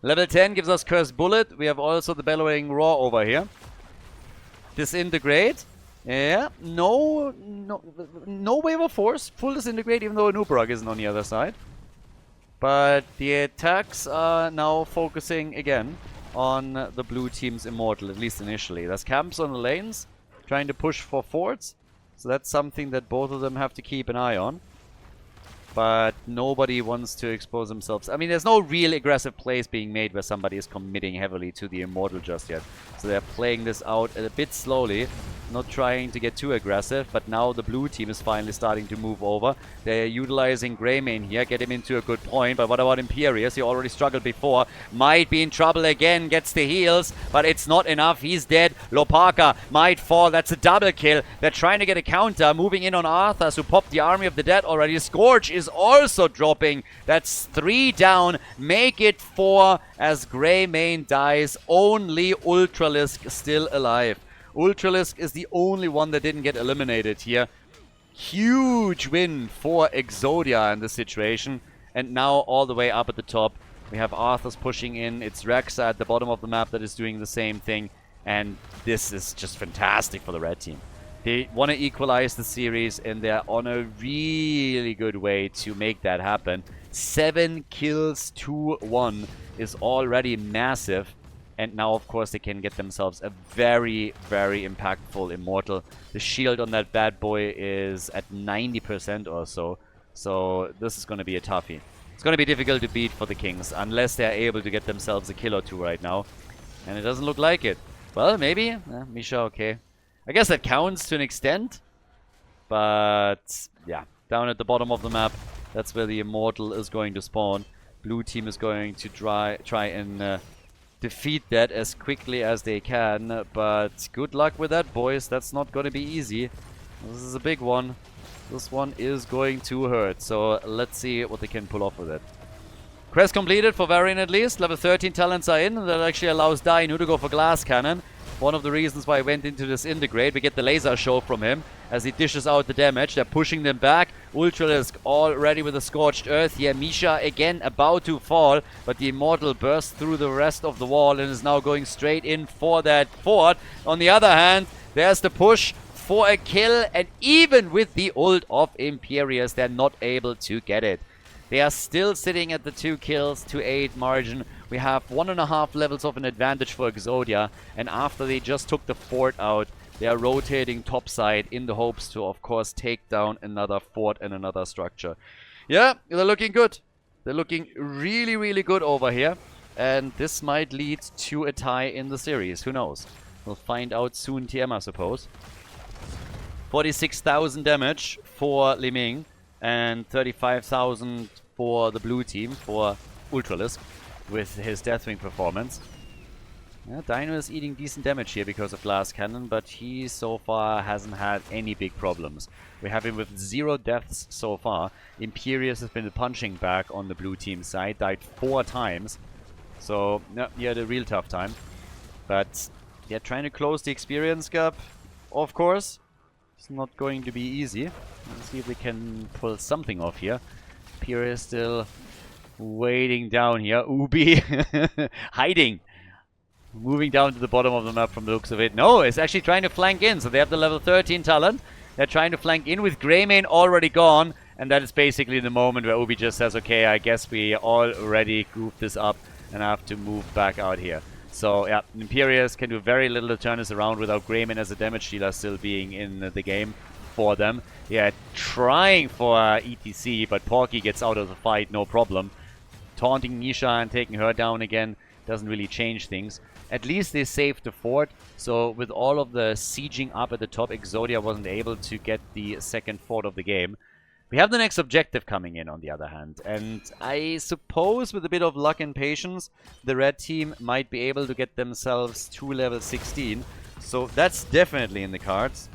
Level 10 gives us Cursed Bullet. We have also the Bellowing Roar over here. Disintegrate. Yeah, no wave of force. Full disintegrate, even though a Nubrog isn't on the other side. But the attacks are now focusing again on the blue team's Immortal, at least initially. There's camps on the lanes, trying to push for forts. So that's something that both of them have to keep an eye on. But nobody wants to expose themselves. I mean, there's no real aggressive plays being made where somebody is committing heavily to the Immortal just yet. So they're playing this out a bit slowly, not trying to get too aggressive. But now the blue team is finally starting to move over. They're utilizing Greymane here, get him into a good point. But what about Imperius? He already struggled before. Might be in trouble again, gets the heals, but it's not enough. He's dead. Lopaka might fall. That's a double kill. They're trying to get a counter, moving in on Arthas, who popped the Army of the Dead already. Scourge is also dropping. That's 3 down. Make it 4 as Greymane dies. Only Ultralisk still alive. Ultralisk is the only one that didn't get eliminated here. Huge win for Exodia in this situation. And now all the way up at the top, we have Arthas pushing in. It's Rexa at the bottom of the map that is doing the same thing. And this is just fantastic for the red team. They want to equalize the series, and they're on a really good way to make that happen. 7 kills to 1 is already massive. And now, of course, they can get themselves a very, very impactful Immortal. The shield on that bad boy is at 90% or so. So this is going to be a toughie. It's going to be difficult to beat for the Kings, unless they're able to get themselves a kill or 2 right now. And it doesn't look like it. Well, maybe. Misha, okay. I guess that counts to an extent. But, yeah. Down at the bottom of the map, that's where the Immortal is going to spawn. Blue team is going to try and defeat that as quickly as they can. But good luck with that, boys. That's not going to be easy. This is a big one. This one is going to hurt. So let's see what they can pull off with it. Quest completed for Varian at least. Level 13 talents are in. That actually allows Dainu to go for Glass Cannon. One of the reasons why I went into this integrate. We get the laser show from him as he dishes out the damage. They're pushing them back. Ultralisk already with a Scorched Earth here. Misha again about to fall, but the Immortal bursts through the rest of the wall and is now going straight in for that fort. On the other hand, there's the push for a kill, and even with the ult of Imperius, they're not able to get it. They are still sitting at the 2 kills to 8 margin. We have 1.5 levels of an advantage for Exodia, and after they just took the fort out, they are rotating topside in the hopes to, of course, take down another fort and another structure. Yeah, they're looking good. They're looking really, really good over here, and this might lead to a tie in the series. Who knows? We'll find out soon, TM, I suppose. 46,000 damage for Liming, and 35,000 for the blue team, for Ultralisk. with his Deathwing performance. Yeah, Dino is eating decent damage here because of Glass Cannon, but he so far hasn't had any big problems. We have him with 0 deaths so far. Imperius has been the punching bag on the blue team side, died 4 times. So, yeah, he had a real tough time. But, yeah, trying to close the experience gap, of course. It's not going to be easy. Let's see if we can pull something off here. Imperius still waiting down here. Ubi hiding. Moving down to the bottom of the map from the looks of it. No, it's actually trying to flank in. So they have the level 13 talent. They're trying to flank in with Greymane already gone. And that is basically the moment where Ubi just says, okay, I guess we already goofed this up and I have to move back out here. So, yeah, Imperius can do very little to turn this around without Greymane as a damage dealer still being in the game for them. Yeah, trying for ETC, but Porky gets out of the fight, no problem. Taunting Nisha and taking her down again doesn't really change things. At least they saved the fort, so with all of the sieging up at the top, Exodia wasn't able to get the second fort of the game. We have the next objective coming in, on the other hand, and I suppose with a bit of luck and patience, the red team might be able to get themselves to level 16, so that's definitely in the cards.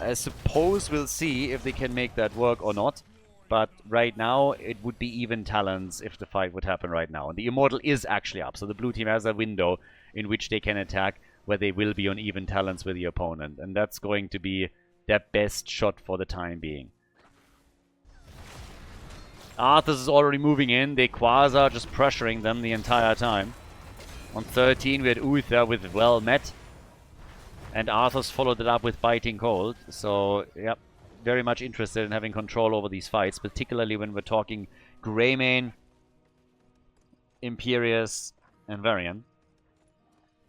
I suppose we'll see if they can make that work or not. But right now, it would be even talents if the fight would happen right now. And the Immortal is actually up, so the blue team has a window in which they can attack where they will be on even talents with the opponent. And that's going to be their best shot for the time being. Arthas is already moving in. They Quasar just pressuring them the entire time. On 13, we had Uther with Well Met. And Arthas followed it up with Biting Cold. So, yep. Very much interested in having control over these fights, particularly when we're talking Greymane, Imperius, and Varian.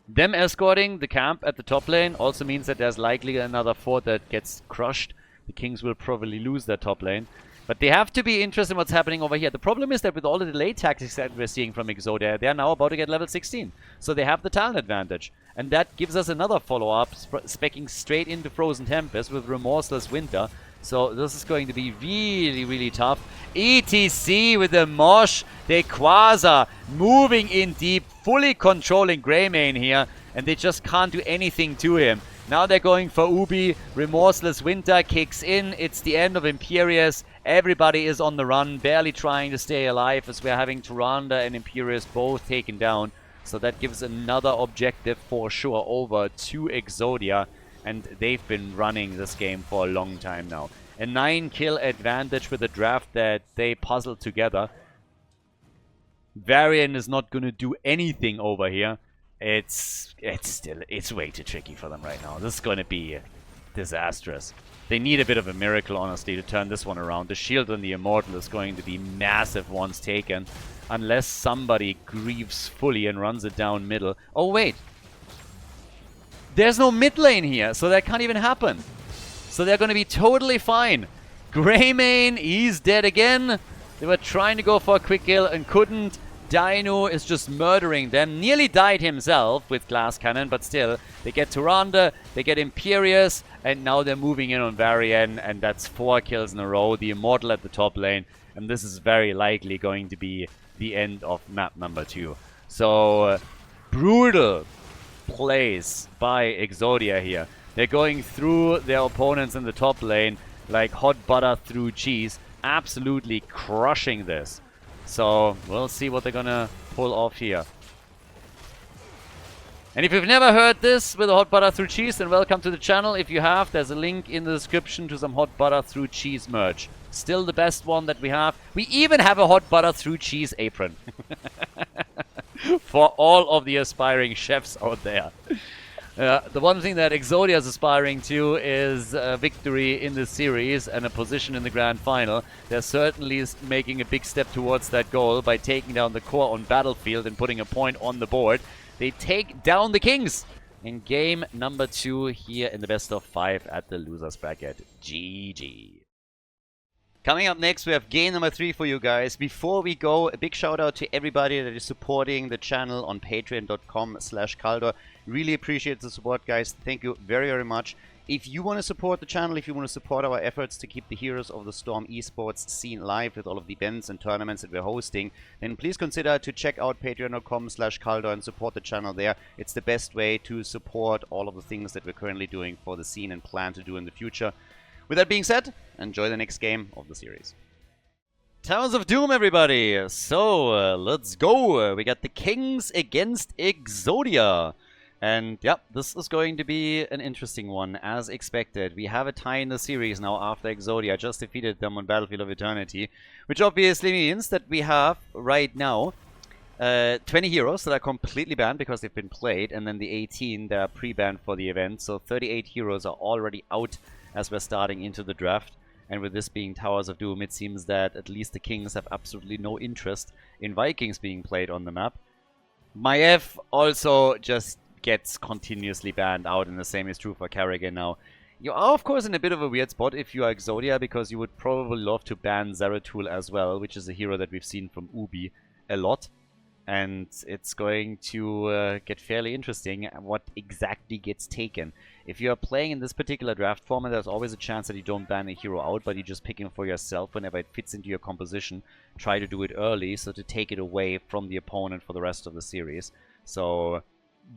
Them escorting the camp at the top lane also means that there's likely another fort that gets crushed. The Kings will probably lose their top lane. But they have to be interested in what's happening over here. The problem is that with all the delay tactics that we're seeing from Exodia, they're now about to get level 16. So they have the talent advantage. And that gives us another follow-up, specking straight into Frozen Tempest with Remorseless Winter. So this is going to be really, really tough. ETC with the Mosh, the Quasar moving in deep, fully controlling Greymane here. And they just can't do anything to him. Now they're going for Ubi. Remorseless Winter kicks in. It's the end of Imperius. Everybody is on the run, barely trying to stay alive as we're having Tyrande and Imperius both taken down. So that gives another objective for sure over to Exodia. And they've been running this game for a long time now. A 9-kill advantage with a draft that they puzzled together. Varian is not going to do anything over here. It's way too tricky for them right now. This is going to be disastrous. They need a bit of a miracle, honestly, to turn this one around. The shield on the Immortal is going to be massive once taken. Unless somebody grieves fully and runs it down middle. Oh, wait. There's no mid lane here, so that can't even happen. So they're going to be totally fine. Greymane, he's dead again. They were trying to go for a quick kill and couldn't. Dino is just murdering them. Nearly died himself with Glass Cannon, but still. They get Tyrande, they get Imperius, and now they're moving in on Varian, and that's 4 kills in a row. The Immortal at the top lane, and this is very likely going to be the end of map number 2. So, brutal plays by Exodia here. They're going through their opponents in the top lane like hot butter through cheese, absolutely crushing this. So, we'll see what they're gonna pull off here. And if you've never heard this with a hot butter through cheese, then welcome to the channel. If you have, there's a link in the description to some hot butter through cheese merch. Still the best one that we have. We even have a hot butter through cheese apron. For all of the aspiring chefs out there. The one thing that Exodia is aspiring to is a victory in this series and a position in the grand final. They're certainly making a big step towards that goal by taking down the core on Battlefield and putting a point on the board. They take down the Kings in game number 2 here in the best of 5 at the losers bracket. GG. Coming up next, we have game number 3 for you guys. Before we go, a big shout out to everybody that is supporting the channel on patreon.com/Khaldor. Really appreciate the support, guys. Thank you very, very much. If you want to support the channel, if you want to support our efforts to keep the Heroes of the Storm esports scene live with all of the events and tournaments that we're hosting, then please consider to check out patreon.com/Khaldor and support the channel there. It's the best way to support all of the things that we're currently doing for the scene and plan to do in the future. With that being said, enjoy the next game of the series. Towers of Doom, everybody! So, let's go! We got the Kings against Exodia. And yeah, this is going to be an interesting one, as expected. We have a tie in the series now after Exodia just defeated them on Battlefield of Eternity, which obviously means that we have, right now, 20 heroes that are completely banned because they've been played, and then the 18 that are pre-banned for the event. So 38 heroes are already out as we're starting into the draft. And with this being Towers of Doom, it seems that at least the Kings have absolutely no interest in Vikings being played on the map. Maiev also just gets continuously banned out, and the same is true for Kerrigan now. You are, of course, in a bit of a weird spot if you are Exodia, because you would probably love to ban Zeratul as well, which is a hero that we've seen from Ubi a lot. And it's going to get fairly interesting what exactly gets taken. If you are playing in this particular draft format, there's always a chance that you don't ban a hero out, but you just pick him for yourself whenever it fits into your composition. Try to do it early, so to take it away from the opponent for the rest of the series. So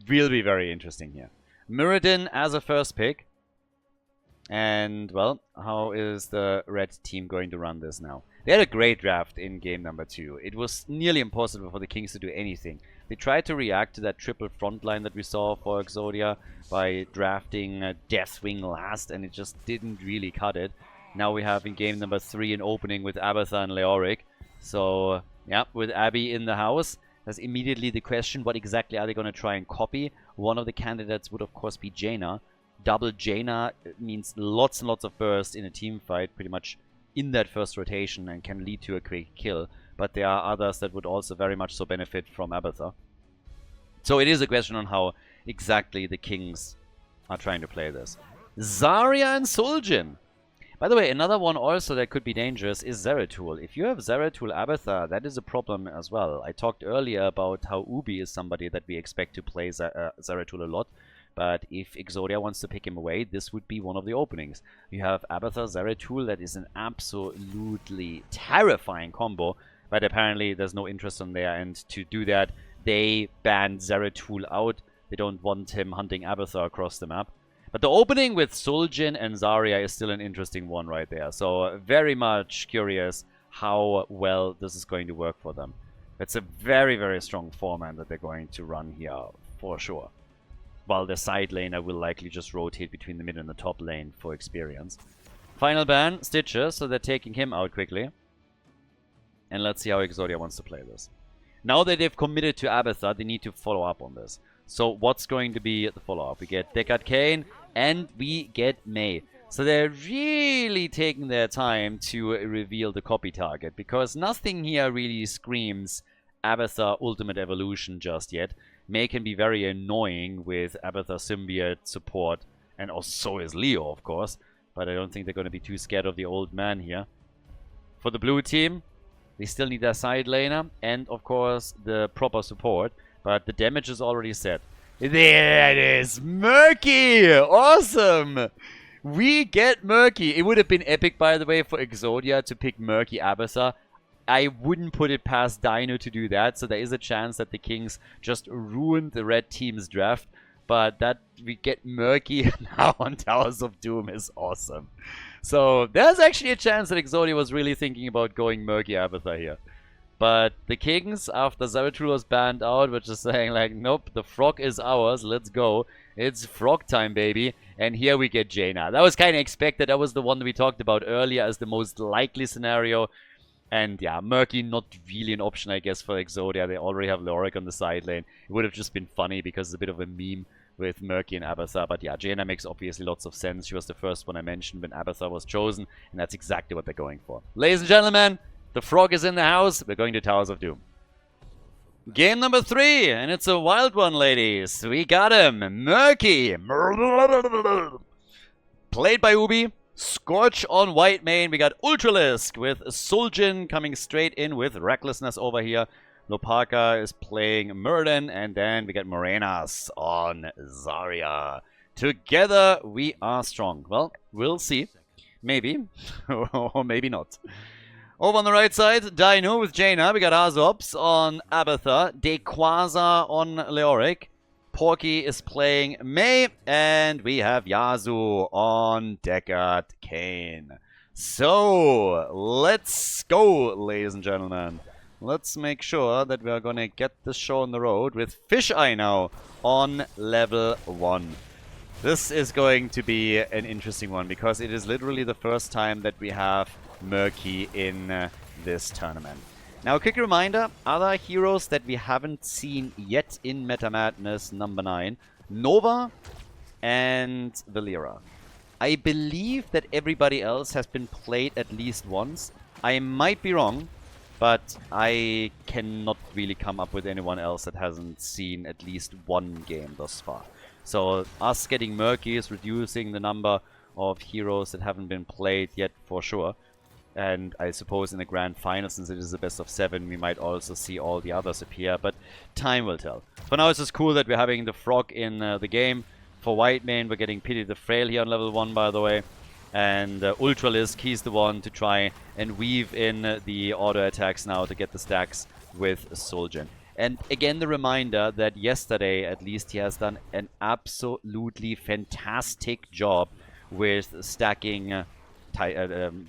will be very interesting here. Muradin as a first pick. And, well, how is the red team going to run this now? They had a great draft in game number 2. It was nearly impossible for the Kings to do anything. They tried to react to that triple front line that we saw for Exodia by drafting Deathwing last, and it just didn't really cut it. Now we have in game number 3 an opening with Abatha and Leoric. So, yeah, with Abby in the house, there's immediately the question, what exactly are they going to try and copy? One of the candidates would, of course, be Jaina. Double Jaina means lots and lots of burst in a team fight, pretty much in that first rotation, and can lead to a quick kill. But there are others that would also very much so benefit from Abatha. So it is a question on how exactly the Kings are trying to play this. Zarya and Suljin. By the way, another one also that could be dangerous is Zeratul. If you have Zeratul Abatha, that is a problem as well. I talked earlier about how Ubi is somebody that we expect to play Zeratul a lot. But if Exodia wants to pick him away, this would be one of the openings. You have Abatha Zeratul, that is an absolutely terrifying combo. But apparently there's no interest on their end to do that. They banned Zeratul out. They don't want him hunting Abatha across the map. But the opening with Suljin and Zarya is still an interesting one right there. So very much curious how well this is going to work for them. It's a very, very strong format that they're going to run here for sure. While the side laner will likely just rotate between the mid and the top lane for experience. Final ban, Stitcher, so they're taking him out quickly. And let's see how Exodia wants to play this. Now that they've committed to Abatha, they need to follow up on this. So what's going to be the follow-up? We get Deckard Cain and we get Mei. So they're really taking their time to reveal the copy target, because nothing here really screams Abatha Ultimate Evolution just yet. Mei can be very annoying with Abatha Symbiote support, and also so is Leo, of course. But I don't think they're going to be too scared of the old man here. For the blue team, they still need their side laner and, of course, the proper support. But the damage is already set. There it is! Murky! Awesome! We get Murky. It would have been epic, by the way, for Exodia to pick Murky Abatha. I wouldn't put it past Dino to do that, so there is a chance that the Kings just ruined the red team's draft. But that we get Murky now on Towers of Doom is awesome. So there's actually a chance that Exodia was really thinking about going Murky Abatha here. But the Kings, after Zeratul was banned out, were just saying like, nope, the frog is ours, let's go. It's frog time, baby. And here we get Jaina. That was kind of expected. That was the one that we talked about earlier as the most likely scenario. And yeah, Murky not really an option, I guess, for Exodia. They already have Leoric on the side lane. It would have just been funny because it's a bit of a meme with Murky and Abatha. But yeah, Jaina makes obviously lots of sense. She was the first one I mentioned when Abatha was chosen. And that's exactly what they're going for. Ladies and gentlemen, the frog is in the house. We're going to Towers of Doom. Game number 3. And it's a wild one, ladies. We got him. Murky. Played by Ubi. Scorch on white main. We got Ultralisk with Suljin coming straight in with Recklessness over here. Lopaka is playing Merlin. And then we got Morenas on Zarya. Together we are strong. Well, we'll see. Maybe. Or maybe not. Over on the right side, Dino with Jaina. We got Azops on Abatha. Dequaza on Leoric. Porky is playing Mei. And we have Yazu on Deckard Kane. So, let's go, ladies and gentlemen. Let's make sure that we are going to get this show on the road with Fisheye now on level 1. This is going to be an interesting one because it is literally the first time that we have Murky in this tournament. Now, a quick reminder, other heroes that we haven't seen yet in Meta Madness number 9, Nova and Valera. I believe that everybody else has been played at least once. I might be wrong, but I cannot really come up with anyone else that hasn't seen at least one game thus far. So us getting Murky is reducing the number of heroes that haven't been played yet for sure. And I suppose in the grand final, since it is the best of 7, we might also see all the others appear, but time will tell. For now, it's just cool that we're having the Frog in the game. For Whitemane, we're getting Pity the Frail here on level 1, by the way. And Ultralisk, he's the one to try and weave in the auto attacks now to get the stacks with Solgen. And again, the reminder that yesterday, at least, he has done an absolutely fantastic job with stacking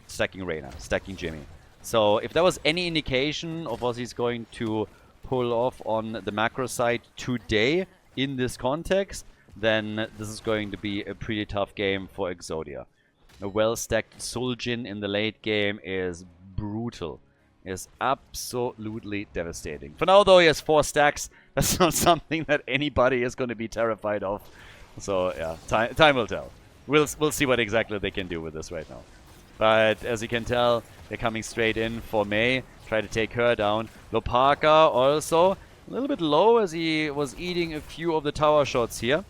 stacking Reyna, stacking Jimmy. So if there was any indication of what he's going to pull off on the macro side today in this context, then this is going to be a pretty tough game for Exodia. A well-stacked Solgen in the late game is brutal. Is absolutely devastating. For now, though, he has 4 stacks. That's not something that anybody is going to be terrified of. So, yeah, time will tell. We'll see what exactly they can do with this right now. But as you can tell, they're coming straight in for Mei. Try to take her down. Lopaka also a little bit low as he was eating a few of the tower shots here.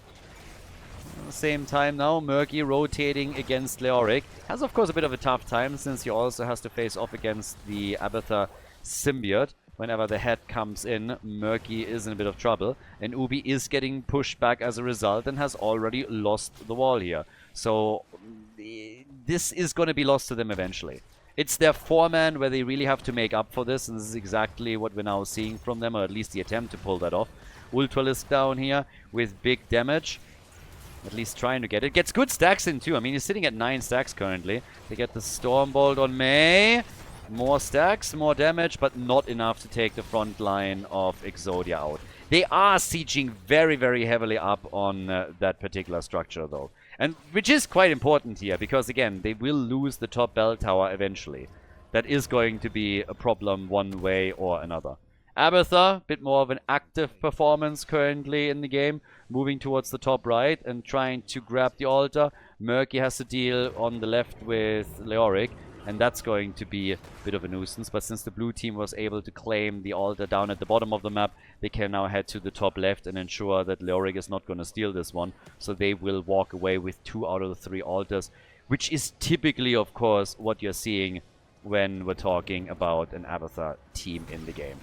At the same time now, Murky rotating against Leoric. Has, of course, a bit of a tough time since he also has to face off against the Abatha symbiote. Whenever the head comes in, Murky is in a bit of trouble. And Ubi is getting pushed back as a result and has already lost the wall here. So this is going to be lost to them eventually. It's their 4-man where they really have to make up for this. And this is exactly what we're now seeing from them, or at least the attempt to pull that off. Ultralisk down here with big damage. At least trying to get it. Gets good stacks in too. I mean, he's sitting at 9 stacks currently. They get the Stormbolt on Mei. More stacks, more damage, but not enough to take the front line of Exodia out. They are sieging very, very heavily up on that particular structure though. And which is quite important here, because again, they will lose the top bell tower eventually. That is going to be a problem one way or another. Abatha, bit more of an active performance currently in the game, moving towards the top right and trying to grab the altar. Murky has to deal on the left with Leoric, and that's going to be a bit of a nuisance. But since the blue team was able to claim the altar down at the bottom of the map, they can now head to the top left and ensure that Leoric is not going to steal this one. So they will walk away with 2 out of the 3 altars, which is typically, of course, what you're seeing when we're talking about an Abatha team in the game.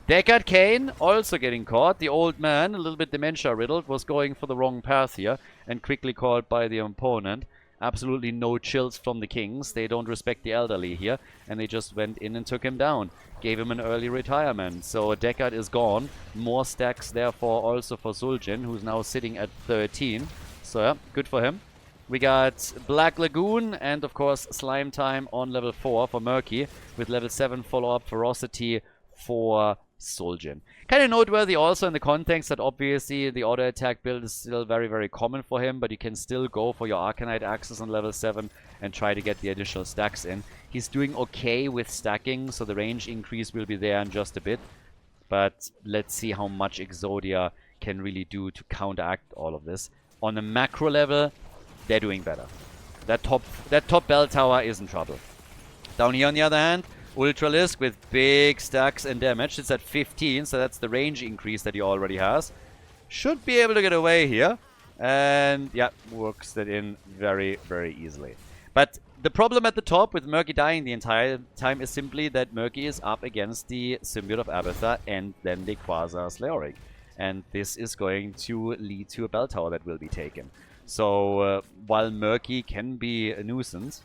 Deckard Kane also getting caught. The old man, a little bit dementia-riddled, was going for the wrong path here and quickly caught by the opponent. Absolutely no chills from the Kings. They don't respect the elderly here, and they just went in and took him down. Gave him an early retirement. So Deckard is gone. More stacks, therefore, also for Zul'jin, who's now sitting at 13. So yeah, good for him. We got Black Lagoon and, of course, Slime Time on level 4 for Murky, with level 7 follow-up Ferocity for Solgen. Kind of noteworthy also in the context that obviously the auto attack build is still very, very common for him, but you can still go for your Arcanite Axis on level 7 and try to get the additional stacks in. He's doing okay with stacking, so the range increase will be there in just a bit. But let's see how much Exodia can really do to counteract all of this. On a macro level, they're doing better. That top bell tower is in trouble. Down here on the other hand, Ultralisk with big stacks and damage. It's at 15, so that's the range increase that he already has. Should be able to get away here. And yeah, works that in very, very easily. But the problem at the top with Murky dying the entire time is simply that Murky is up against the Symbiote of Abatha and then the Quasar's Leoric. And this is going to lead to a bell tower that will be taken. So while Murky can be a nuisance,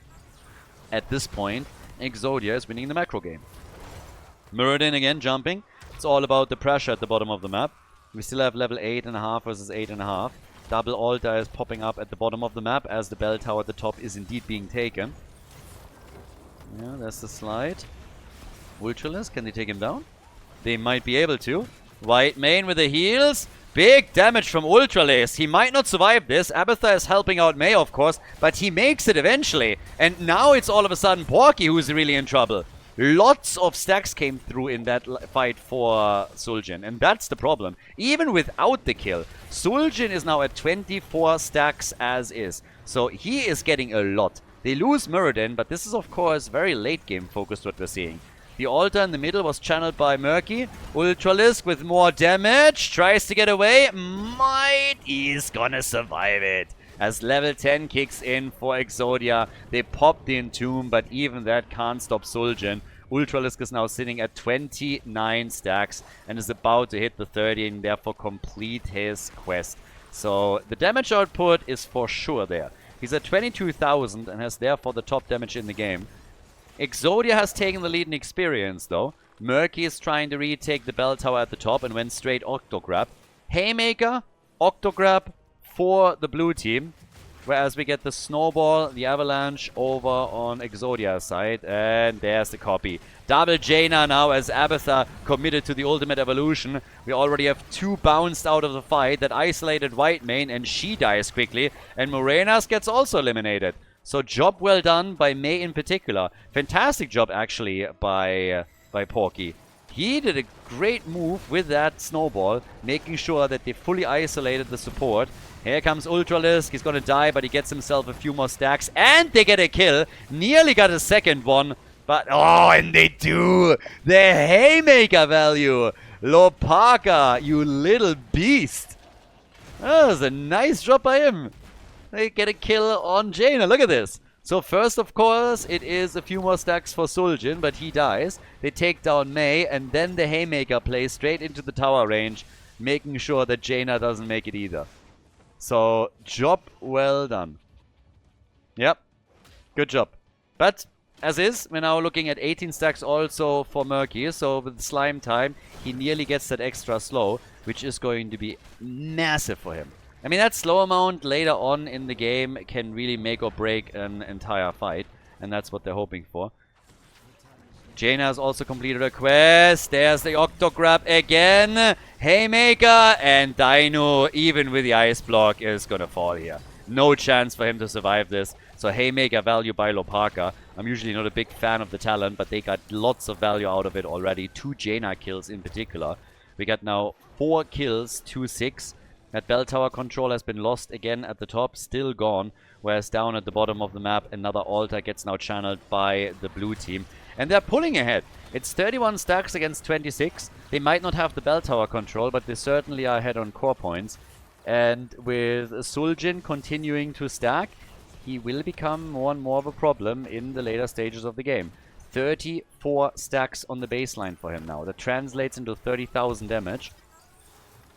at this point, Exodia is winning the macro game. Muradin again jumping. It's all about the pressure at the bottom of the map. We still have level 8.5 versus 8.5. Double altar is popping up at the bottom of the map as the bell tower at the top is indeed being taken. Yeah, there's the slide. Ultralisk, can they take him down? They might be able to. White main with the heals. Big damage from Ultralisk. He might not survive this. Abathar is helping out May, of course, but he makes it eventually. And now it's all of a sudden Porky who's really in trouble. Lots of stacks came through in that fight for Suljin, and that's the problem. Even without the kill, Suljin is now at 24 stacks as is. So he is getting a lot. They lose Muradin, but this is of course very late game focused what we're seeing. The altar in the middle was channeled by Murky. Ultralisk with more damage. Tries to get away. He's gonna survive it. As level 10 kicks in for Exodia. They pop the Entomb, but even that can't stop Suljin. Ultralisk is now sitting at 29 stacks and is about to hit the 30 and therefore complete his quest. So the damage output is for sure there. He's at 22,000 and has therefore the top damage in the game. Exodia has taken the lead in experience though. Murky is trying to retake the bell tower at the top and went straight Octograb. Haymaker, Octograb for the blue team. Whereas we get the Snowball, the Avalanche over on Exodia's side. And there's the copy. Double Jaina now as Abathar committed to the ultimate evolution. We already have 2 bounced out of the fight. That isolated White Mane and she dies quickly. And Morenas gets also eliminated. So job well done by May in particular. Fantastic job actually by Porky. He did a great move with that Snowball, making sure that they fully isolated the support. Here comes Ultralisk. He's gonna die, but he gets himself a few more stacks. And they get a kill. Nearly got a second one. But, oh, and they do. The Haymaker value. Lopaka, you little beast. That was a nice drop by him. They get a kill on Jaina. Look at this. So first, of course, it is a few more stacks for Suljin, but he dies. They take down May, and then the Haymaker plays straight into the tower range, making sure that Jaina doesn't make it either. So, job well done. Yep. Good job. But, as is, we're now looking at 18 stacks also for Murky. So, with Slime time, he nearly gets that extra slow, which is going to be massive for him. I mean, that slow amount later on in the game can really make or break an entire fight. And that's what they're hoping for. Jaina has also completed a quest. There's the Octograb again. Haymaker and Dino, even with the ice block, is gonna fall here. No chance for him to survive this. So Haymaker value by Lopaka. I'm usually not a big fan of the talent, but they got lots of value out of it already. 2 Jaina kills in particular. We got now 4 kills, 2-6. That bell tower control has been lost again at the top, still gone. Whereas down at the bottom of the map, another altar gets now channeled by the blue team. And they're pulling ahead. It's 31 stacks against 26. They might not have the bell tower control, but they certainly are ahead on core points. And with Suljin continuing to stack, he will become more and more of a problem in the later stages of the game. 34 stacks on the baseline for him now. That translates into 30,000 damage.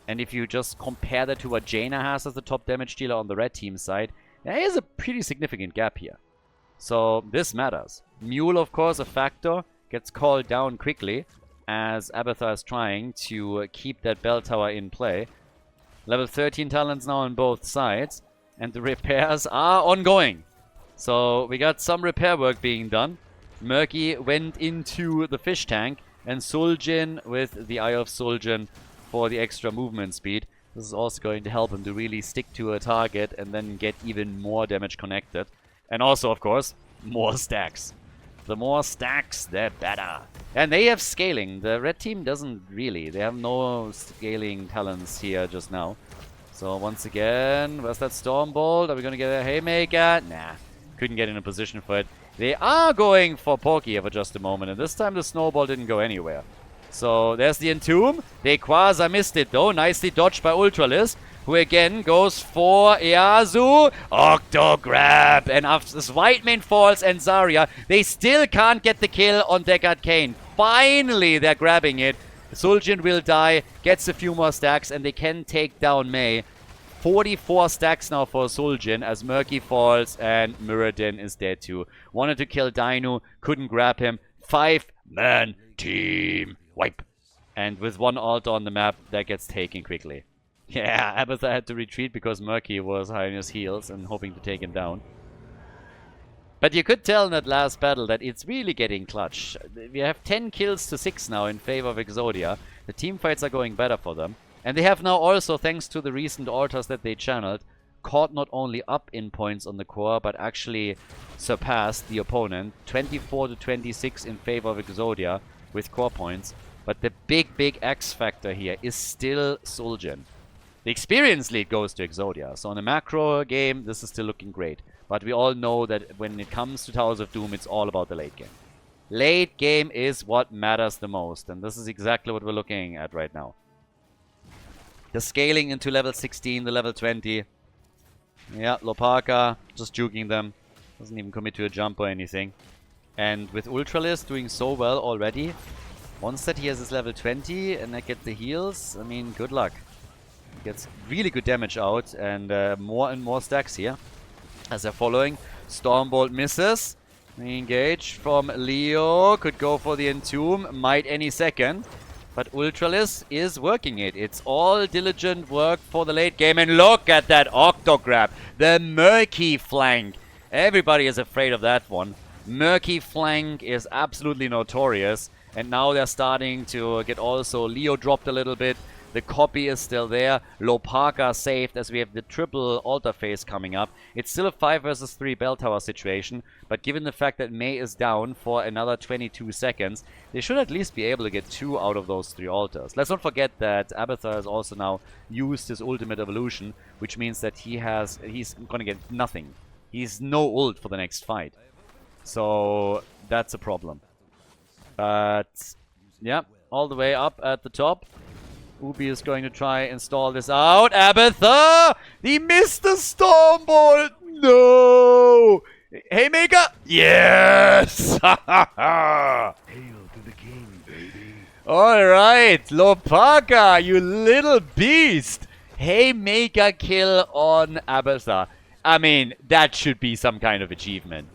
And if you just compare that to what Jaina has as the top damage dealer on the red team side, there is a pretty significant gap here. So this matters. Mule, of course, a factor, gets called down quickly as Abathar is trying to keep that bell tower in play. Level 13 talents now on both sides, and the repairs are ongoing. So we got some repair work being done. Murky went into the fish tank, and Suljin with the Eye of Suljin for the extra movement speed. This is also going to help him to really stick to a target and then get even more damage connected. And also, of course, more stacks. The more stacks, the better. And they have scaling. The red team doesn't really. They have no scaling talents here just now. So once again, where's that Stormbolt? Are we going to get a Haymaker? Nah, couldn't get in a position for it. They are going for Porky for just a moment. And this time the Snowball didn't go anywhere. So there's the Entomb. They quasi missed it though. Nicely dodged by Ultralisk, who again goes for Eazu. Octograb. And after this White Mane falls and Zarya, they still can't get the kill on Deckard Cain. Finally, they're grabbing it. Suljin will die, gets a few more stacks, and they can take down May. 44 stacks now for Suljin as Murky falls and Muradin is dead too. Wanted to kill Dainu, couldn't grab him. 5-man team wipe. And with one altar on the map, that gets taken quickly. Yeah, Abathar had to retreat because Murky was high on his heels and hoping to take him down. But you could tell in that last battle that it's really getting clutch. We have 10 kills to 6 now in favor of Exodia. The team fights are going better for them. And they have now also, thanks to the recent altars that they channeled, caught not only up in points on the core, but actually surpassed the opponent. 24 to 26 in favor of Exodia with core points. But the big X factor here is still Suljin. The experience lead goes to Exodia. So on a macro game, this is still looking great. But we all know that when it comes to Towers of Doom, it's all about the late game. Late game is what matters the most. And this is exactly what we're looking at right now. The scaling into level 16, the level 20. Yeah, Lopaka just juking them. Doesn't even commit to a jump or anything. And with Ultralist doing so well already, once that he has his level 20 and I get the heals, I mean, good luck. Gets really good damage out and more and more stacks here. As they're following, Stormbolt misses. Engage from Leo, could go for the Entomb, might any second. But Ultralis is working it. It's all diligent work for the late game. And look at that Octo Grab. The Murky flank. Everybody is afraid of that one. Murky flank is absolutely notorious. And now they're starting to get also Leo dropped a little bit. The copy is still there. Lopaka saved as we have the triple altar phase coming up. It's still a 5 versus 3 bell tower situation. But given the fact that Mei is down for another 22 seconds, they should at least be able to get 2 out of those 3 altars. Let's not forget that Abathar has also now used his ultimate evolution, which means that he's gonna get nothing. He's no ult for the next fight. So that's a problem. But yeah, all the way up at the top. Ubi is going to try and stall this out. Abathar! He missed the Stormbolt! No! Haymaker! Yes! Hail to the king, baby. Alright, Lopaka, you little beast! Haymaker kill on Abathar. I mean, that should be some kind of achievement.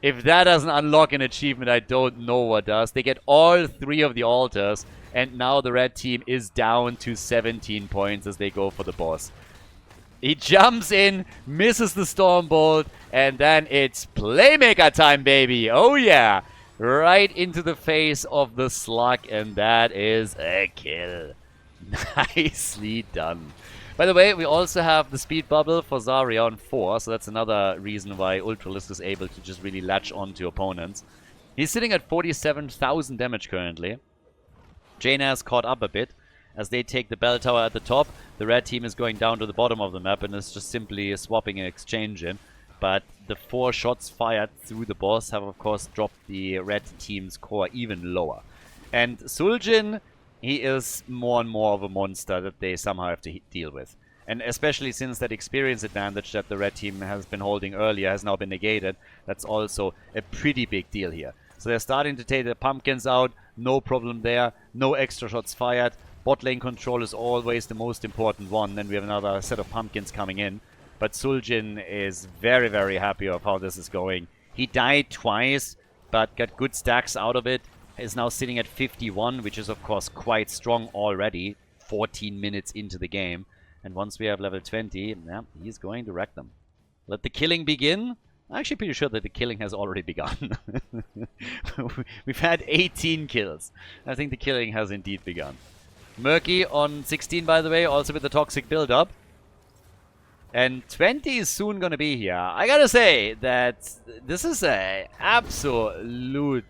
If that doesn't unlock an achievement, I don't know what does. They get all 3 of the altars. And now the red team is down to 17 points as they go for the boss. He jumps in, misses the Stormbolt, and then it's Playmaker time, baby. Oh yeah. Right into the face of the slug, and that is a kill. Nicely done. By the way, we also have the speed bubble for Zarya on 4, so that's another reason why Ultralisk is able to just really latch onto opponents. He's sitting at 47,000 damage currently. Jaina has caught up a bit as they take the bell tower at the top. The red team is going down to the bottom of the map and is just simply swapping an exchange in. But the 4 shots fired through the boss have of course dropped the red team's core even lower. And Suljin, he is more and more of a monster that they somehow have to deal with. And especially since that experience advantage that the red team has been holding earlier has now been negated, that's also a pretty big deal here. So they're starting to take the pumpkins out, no problem there, no extra shots fired. Bot lane control is always the most important one, then we have another set of pumpkins coming in. But Suljin is very, very happy of how this is going. He died twice, but got good stacks out of it. Is now sitting at 51, which is of course quite strong already, 14 minutes into the game. And once we have level 20, yeah, he's going to wreck them. Let the killing begin. I'm actually pretty sure that the killing has already begun. We've had 18 kills. I think the killing has indeed begun. Murky on 16, by the way, also with the toxic build-up. And 20 is soon going to be here. I gotta say that this is a absolute...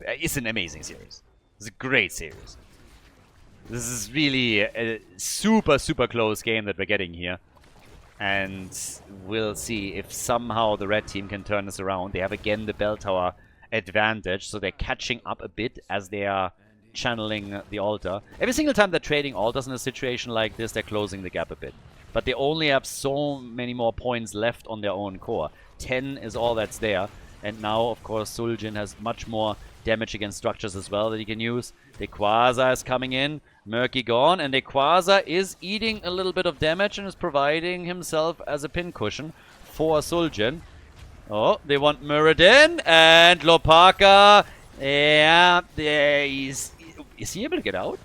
It's an amazing series. It's a great series. This is really a super, super close game that we're getting here. And we'll see if somehow the red team can turn this around. They have again the bell tower advantage, so they're catching up a bit as they are channeling the altar. Every single time they're trading altars in a situation like this, they're closing the gap a bit. But they only have so many more points left on their own core. 10 is all that's there. And now, of course, Suljin has much more damage against structures as well that he can use. The Quasar is coming in. Murky gone, and Quasar is eating a little bit of damage and is providing himself as a pincushion for Suljin. Oh, they want Muradin, and Lopaka. Yeah, is he able to get out?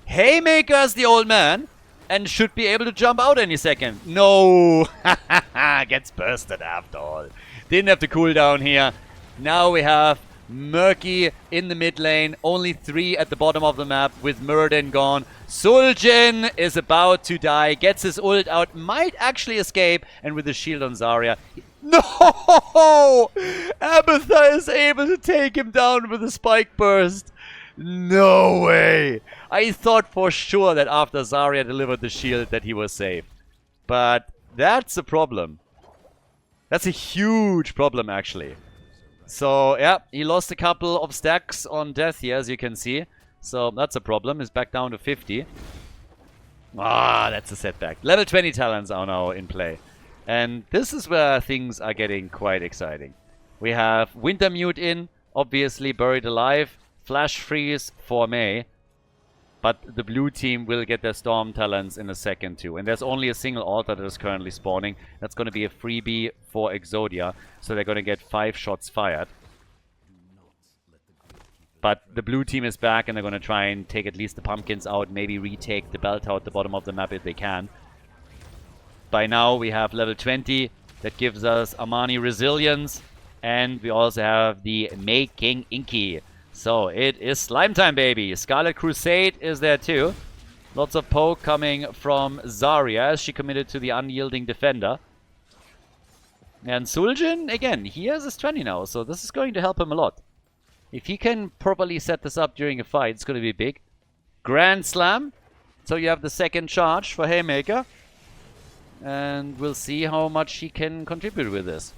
Haymaker's the old man, and should be able to jump out any second. No! Gets bursted after all. Didn't have to cool down here. Now we have Murky in the mid lane. Only 3 at the bottom of the map with Muradin gone. Suljin is about to die. Gets his ult out. Might actually escape. And with the shield on Zarya. No! Abathur is able to take him down with a spike burst. No way! I thought for sure that after Zarya delivered the shield that he was safe. But that's a problem. That's a huge problem, actually. So, yeah, he lost a couple of stacks on death here, as you can see. So, that's a problem. He's back down to 50. Ah, that's a setback. Level 20 talents are now in play. And this is where things are getting quite exciting. We have Wintermute in, obviously buried alive. Flash Freeze for Mei. But the blue team will get their Storm talents in a second too. And there's only a single altar that is currently spawning. That's going to be a freebie for Exodia. So they're going to get 5 shots fired. But the blue team is back and they're going to try and take at least the pumpkins out. Maybe retake the bell tower at the bottom of the map if they can. By now we have level 20. That gives us Amani Resilience. And we also have the Making Inky. So, it is slime time, baby. Scarlet Crusade is there too. Lots of poke coming from Zarya as she committed to the unyielding defender. And Suljin, again, he has his 20 now, so this is going to help him a lot. If he can properly set this up during a fight, it's going to be big. Grand Slam. So you have the second charge for Haymaker. And we'll see how much he can contribute with this.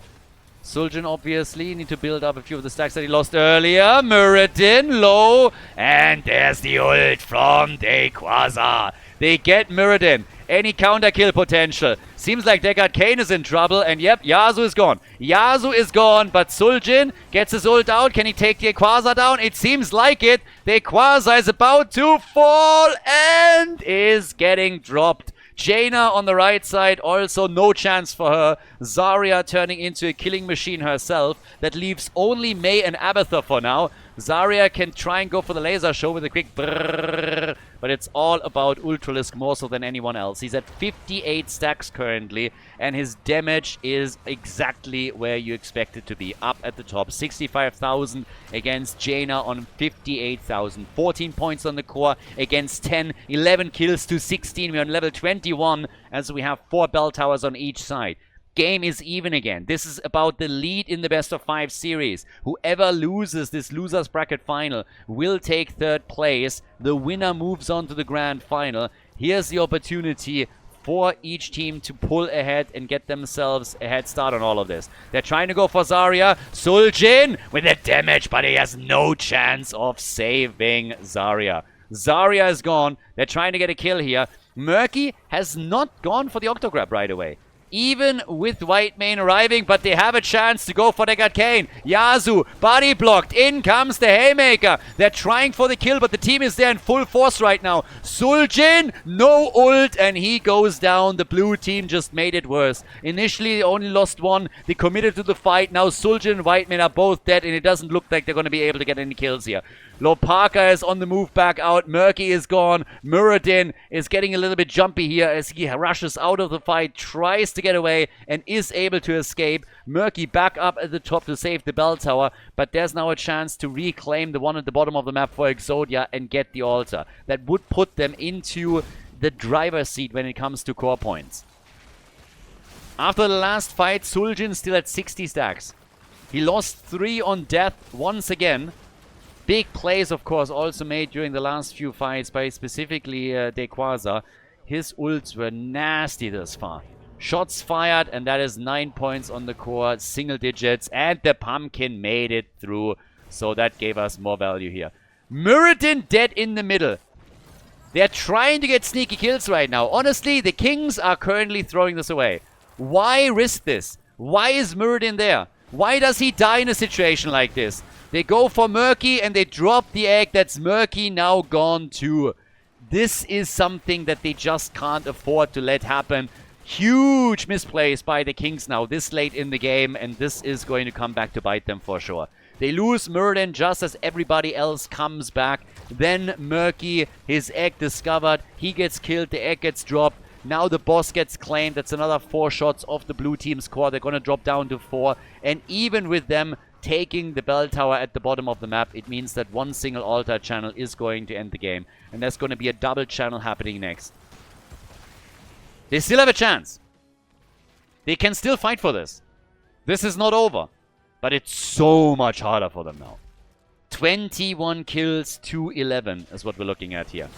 Suljin obviously need to build up a few of the stacks that he lost earlier. Muradin low. And there's the ult from Quasar. They get Muradin. Any counter kill potential. Seems like Deckard Cain is in trouble. And yep, Yasuo is gone. Yasuo is gone. But Suljin gets his ult out. Can he take Quasar down? It seems like it. Quasar is about to fall and is getting dropped. Jaina on the right side, also no chance for her. Zarya turning into a killing machine herself. That leaves only Mei and Abathur for now. Zarya can try and go for the laser show with a quick brrrr, but it's all about Ultralisk more so than anyone else. He's at 58 stacks currently, and his damage is exactly where you expect it to be. Up at the top, 65,000 against Jaina on 58,000. 14 points on the core against 10, 11 kills to 16. We're on level 21, as we have 4 bell towers on each side. Game is even again. This is about the lead in the best of 5 series. Whoever loses this losers bracket final will take 3rd place. The winner moves on to the grand final. Here's the opportunity for each team to pull ahead and get themselves a head start on all of this. They're trying to go for Zarya. Suljin with the damage, but he has no chance of saving Zarya. Zarya is gone. They're trying to get a kill here. Murky has not gone for the Octograb right away. Even with White Mane arriving, but they have a chance to go for Deckard Cain. Yasuo, body blocked. In comes the Haymaker. They're trying for the kill, but the team is there in full force right now. Suljin, no ult, and he goes down. The blue team just made it worse. Initially, they only lost 1. They committed to the fight. Now Suljin and White Mane are both dead, and it doesn't look like they're going to be able to get any kills here. Lopaka is on the move back out. Murky is gone. Muradin is getting a little bit jumpy here as he rushes out of the fight, tries to get away, and is able to escape. Murky back up at the top to save the bell tower, but there's now a chance to reclaim the one at the bottom of the map for Exodia and get the altar. That would put them into the driver's seat when it comes to core points. After the last fight, Suljin still at 60 stacks. He lost 3 on death once again. Big plays, of course, also made during the last few fights by specifically Quasar. His ults were nasty thus far. Shots fired, and that is 9 points on the core, single digits, and the pumpkin made it through. So that gave us more value here. Muradin dead in the middle. They're trying to get sneaky kills right now. Honestly, the Kings are currently throwing this away. Why risk this? Why is Muradin there? Why does he die in a situation like this? They go for Murky and they drop the egg. That's Murky now gone too. This is something that they just can't afford to let happen. Huge misplays by the Kings now this late in the game, and this is going to come back to bite them for sure. They lose Murden just as everybody else comes back. Then Murky, his egg discovered. He gets killed, the egg gets dropped. Now the boss gets claimed. That's another 4 shots off the blue team's core. They're going to drop down to 4. And even with them taking the bell tower at the bottom of the map, it means that one single altar channel is going to end the game. And there's going to be a double channel happening next. They still have a chance. They can still fight for this. This is not over. But it's so much harder for them now. 21 kills to 11 is what we're looking at here.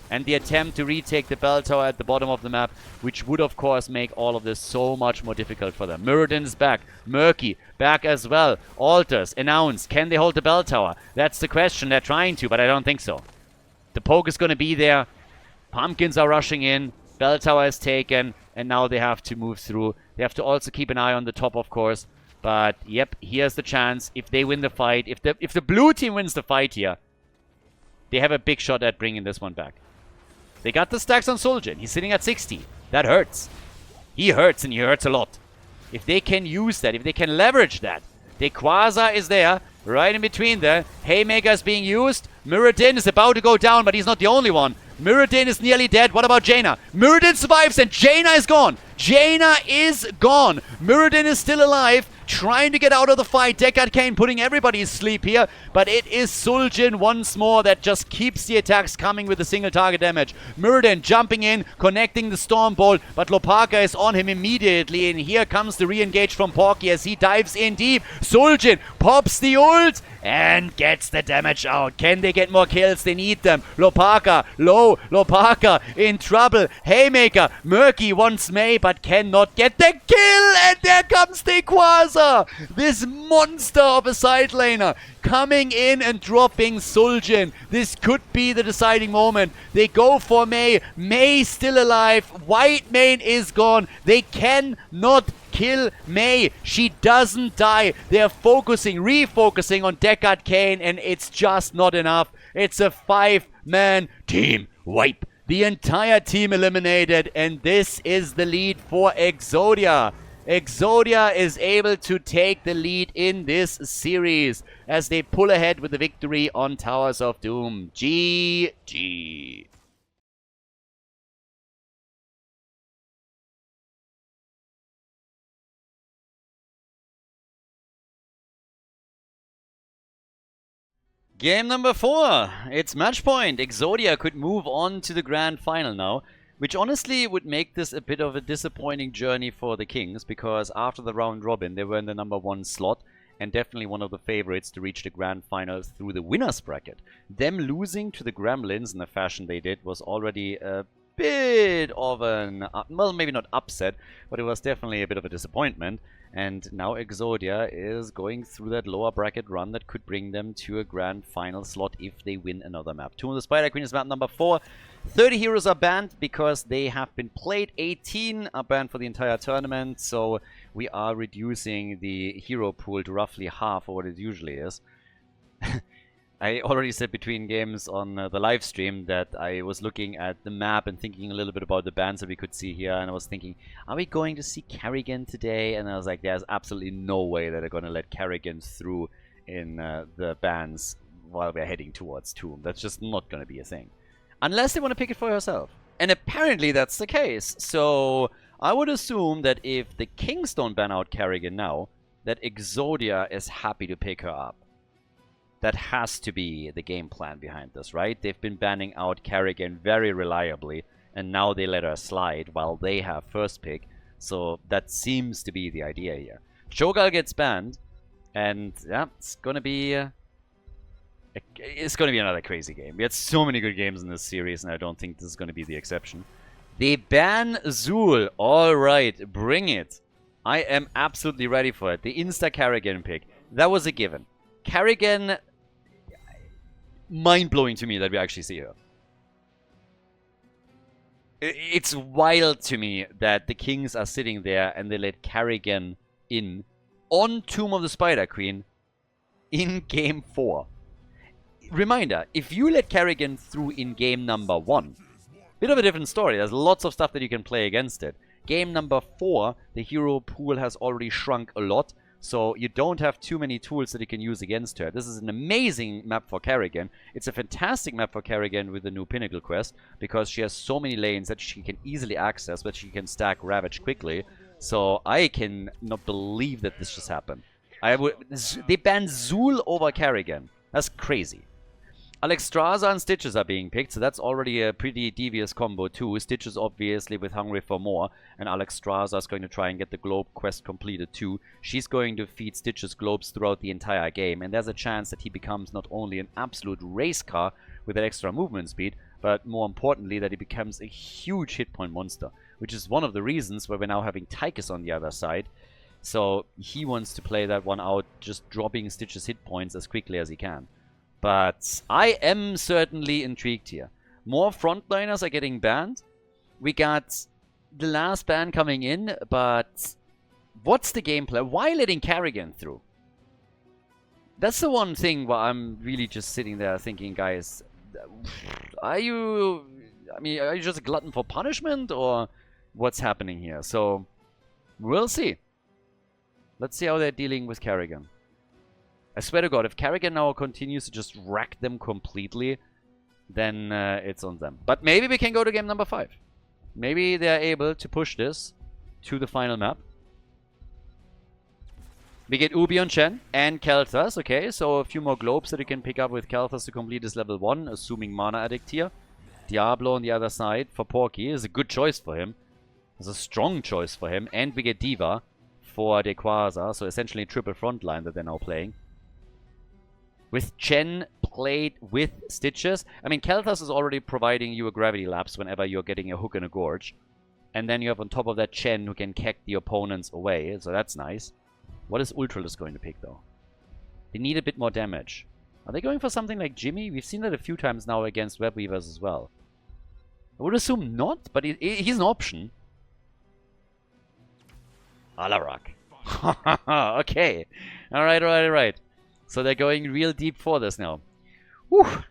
And the attempt to retake the bell tower at the bottom of the map, which would of course make all of this so much more difficult for them. Muradin's back. Murky back as well. Altars announced. Can they hold the bell tower? That's the question. They're trying to, but I don't think so. The poke is going to be there. Pumpkins are rushing in. Bell tower is taken. And now they have to move through. They have to also keep an eye on the top, of course. But, yep, here's the chance. If they win the fight, if the blue team wins the fight here, they have a big shot at bringing this one back. They got the stacks on Suljin. He's sitting at 60. That hurts. He hurts, and he hurts a lot. If they can use that, if they can leverage that. Dequaza is there, right in between there. Haymaker is being used. Muradin is about to go down, but he's not the only one. Muradin is nearly dead. What about Jaina? Muradin survives, and Jaina is gone. Jaina is gone. Muradin is still alive, trying to get out of the fight. Deckard Cain putting everybody asleep here, but it is Suljin once more that just keeps the attacks coming with a single target damage. Muradin jumping in, connecting the Storm Bolt, but Lopaka is on him immediately, and here comes the re-engage from Porky as he dives in deep. Suljin pops the ult and gets the damage out. Can they get more kills? They need them. Lopaka, low. Lopaka in trouble. Haymaker, Murky wants May, but cannot get the kill. And there comes Dequaza, this monster of a side laner, coming in and dropping Suljin. This could be the deciding moment. They go for May. May still alive. Whitemane is gone. They cannot kill May. She doesn't die. They're refocusing on Deckard Cain, and it's just not enough. It's a 5-man team wipe. The entire team eliminated, and this is the lead for Exodia. Exodia is able to take the lead in this series as they pull ahead with the victory on Towers of Doom. GG. Game number 4. It's match point. Exodia could move on to the grand final now, which honestly would make this a bit of a disappointing journey for the Kings, because after the round robin they were in the number 1 slot and definitely one of the favorites to reach the grand finals through the winner's bracket. Them losing to the Gremlins in the fashion they did was already a bit of an, well, maybe not upset, but it was definitely a bit of a disappointment. And now Exodia is going through that lower bracket run that could bring them to a grand final slot if they win another map. Tomb of the Spider Queen is map number 4. 30 heroes are banned because they have been played. 18 are banned for the entire tournament, so we are reducing the hero pool to roughly half of what it usually is. I already said between games on the live stream that I was looking at the map and thinking a little bit about the bans that we could see here, and I was thinking, are we going to see Kerrigan today? And I was like, there's absolutely no way that they're going to let Kerrigan through in the bans while we're heading towards Tomb. That's just not going to be a thing. Unless they want to pick it for yourself. And apparently that's the case. So I would assume that if the Kings don't ban out Kerrigan now, that Exodia is happy to pick her up. That has to be the game plan behind this, right? They've been banning out Kerrigan very reliably, and now they let her slide while they have first pick. So that seems to be the idea here. Shogal gets banned, and yeah, it's gonna be another crazy game. We had so many good games in this series, and I don't think this is gonna be the exception. They ban Zul. All right, bring it. I am absolutely ready for it. The insta Kerrigan pick. That was a given. Kerrigan, mind-blowing to me that we actually see her. It's wild to me that the Kings are sitting there and they let Kerrigan in on Tomb of the Spider Queen in game 4. Reminder, if you let Kerrigan through in game number 1, bit of a different story. There's lots of stuff that you can play against it. Game number 4, the hero pool has already shrunk a lot, so you don't have too many tools that you can use against her. This is an amazing map for Kerrigan. It's a fantastic map for Kerrigan with the new Pinnacle quest, because she has so many lanes that she can easily access, but she can stack Ravage quickly. So I can not believe that this just happened. They banned Zul over Kerrigan. That's crazy. Alexstrasza and Stitches are being picked, so that's already a pretty devious combo too. Stitches obviously with Hungry for More, and Alexstrasza is going to try and get the Globe quest completed too. She's going to feed Stitches globes throughout the entire game, and there's a chance that he becomes not only an absolute race car with that extra movement speed, but more importantly that he becomes a huge hit point monster, which is one of the reasons why we're now having Tychus on the other side. So he wants to play that one out, just dropping Stitches hit points as quickly as he can. But I am certainly intrigued here. More frontliners are getting banned. We got the last ban coming in, but what's the gameplay? Why letting Kerrigan through? That's the one thing where I'm really just sitting there thinking, guys, are you just a glutton for punishment, or what's happening here? So we'll see. Let's see how they're dealing with Kerrigan. I swear to God, if Kerrigan now continues to just wreck them completely, then it's on them. But maybe we can go to game number 5. Maybe they're able to push this to the final map. We get Ubi on Chen and Kel'Thas. Okay, so a few more globes that you can pick up with Kel'Thas to complete this level 1, assuming Mana Addict here. Diablo on the other side for Porky is a good choice for him. It's a strong choice for him. And we get Diva for Dequaza, so essentially triple frontline that they're now playing. With Chen played with Stitches. I mean, Kel'Thas is already providing you a gravity lapse whenever you're getting a hook and a gorge. And then you have on top of that Chen who can keck the opponents away, so that's nice. What is Ultralis going to pick, though? They need a bit more damage. Are they going for something like Jimmy? We've seen that a few times now against Webweavers as well. I would assume not, but he's an option. Alarak. Okay. Alright. So they're going real deep for this now. Whew.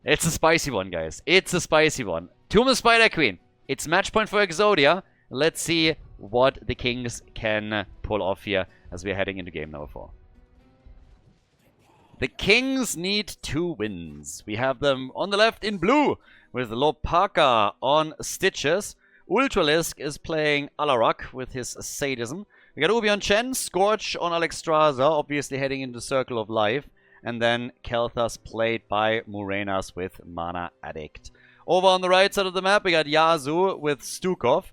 It's a spicy one, guys. It's a spicy one. Tomb of Spider Queen. It's match point for Exodia. Let's see what the Kings can pull off here as we're heading into game number 4. The Kings need 2 wins. We have them on the left in blue with Lopaka on Stitches. Ultralisk is playing Alarak with his sadism. We got Ubi on Chen, Scorch on Alexstrasza, obviously heading into Circle of Life. And then Kel'Thas played by Murenas with Mana Addict. Over on the right side of the map, we got Yazu with Stukov.